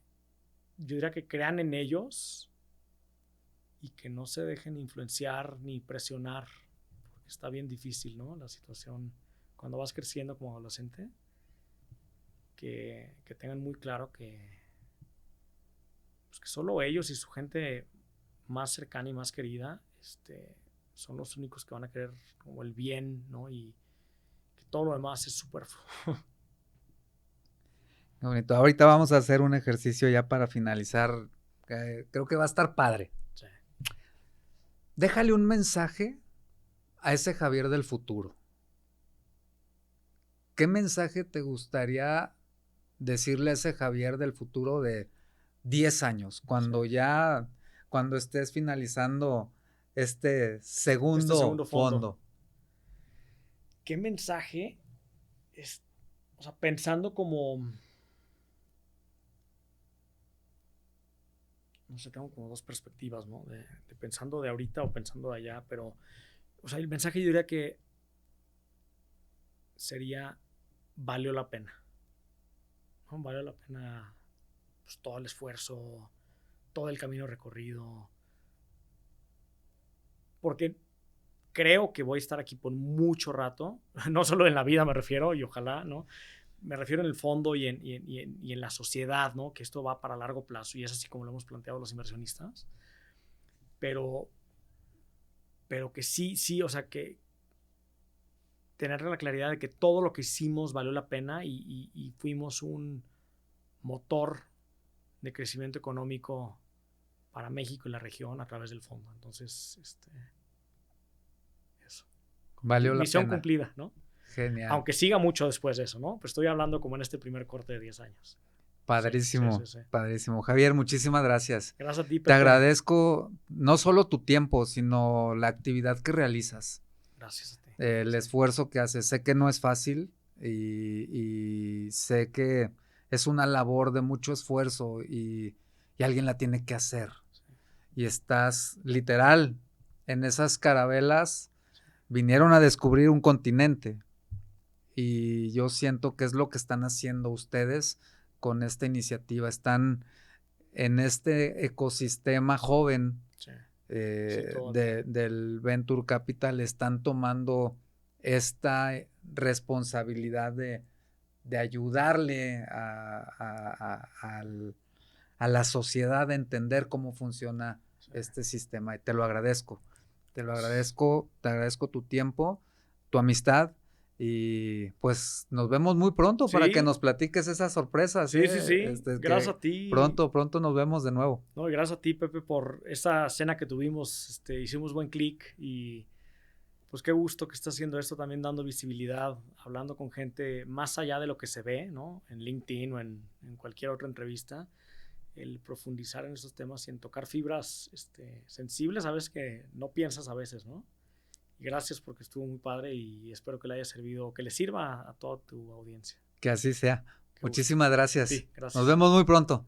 yo diría que crean en ellos y que no se dejen influenciar ni presionar, porque está bien difícil, ¿no? La situación cuando vas creciendo como adolescente, que tengan muy claro pues que solo ellos y su gente más cercana y más querida son los únicos que van a querer como el bien, ¿no? Y que todo lo demás es superfluo. Qué bonito. Ahorita vamos a hacer un ejercicio ya para finalizar. Creo que va a estar padre. Sí. Déjale un mensaje a ese Javier del futuro. ¿Qué mensaje te gustaría decirle a ese Javier del futuro de 10 años? Cuando estés finalizando este segundo fondo. ¿Qué mensaje? O sea, pensando como... No sé, tengo como dos perspectivas, ¿no? De pensando de ahorita o pensando de allá, pero... O sea, el mensaje yo diría que sería, valió la pena, ¿no? Valió la pena pues, todo el esfuerzo, todo el camino recorrido, porque creo que voy a estar aquí por mucho rato, no solo en la vida me refiero, y ojalá, ¿no? Me refiero en el fondo y en la sociedad, ¿no? Que esto va para largo plazo y es así como lo hemos planteado los inversionistas, pero que sí, o sea, que tener la claridad de que todo lo que hicimos valió la pena y fuimos un motor de crecimiento económico para México y la región a través del fondo. Entonces, eso. Valió la Misión pena. cumplida, ¿no? Genial. Aunque siga mucho después de eso, ¿no? Pero estoy hablando como en este primer corte de 10 años. Padrísimo, Sí. padrísimo. Javier, muchísimas gracias. Gracias a ti, Pepe. Te agradezco no solo tu tiempo, sino la actividad que realizas. Gracias a ti. El esfuerzo que haces. Sé que no es fácil y sé que es una labor de mucho esfuerzo y alguien la tiene que hacer. Sí. Y estás literal en esas carabelas, vinieron a descubrir un continente y yo siento que es lo que están haciendo ustedes con esta iniciativa. Están en este ecosistema joven Sí. del Venture Capital, están tomando esta responsabilidad de ayudarle a la sociedad a entender cómo funciona este sistema. Y te lo agradezco. Te agradezco tu tiempo, tu amistad. Y pues nos vemos muy pronto para que nos platiques esas sorpresas. Sí. Gracias a ti. Pronto nos vemos de nuevo. No, y gracias a ti, Pepe, por esa cena que tuvimos. Hicimos buen clic y pues qué gusto que estás haciendo esto, también dando visibilidad, hablando con gente más allá de lo que se ve, ¿no? En LinkedIn o en cualquier otra entrevista. El profundizar en esos temas y en tocar fibras sensibles, sabes que no piensas a veces, ¿no? Y gracias porque estuvo muy padre y espero que le haya servido, que le sirva a toda tu audiencia. Que así sea. Qué Muchísimas gusto. gracias. Sí, gracias. Nos vemos muy pronto.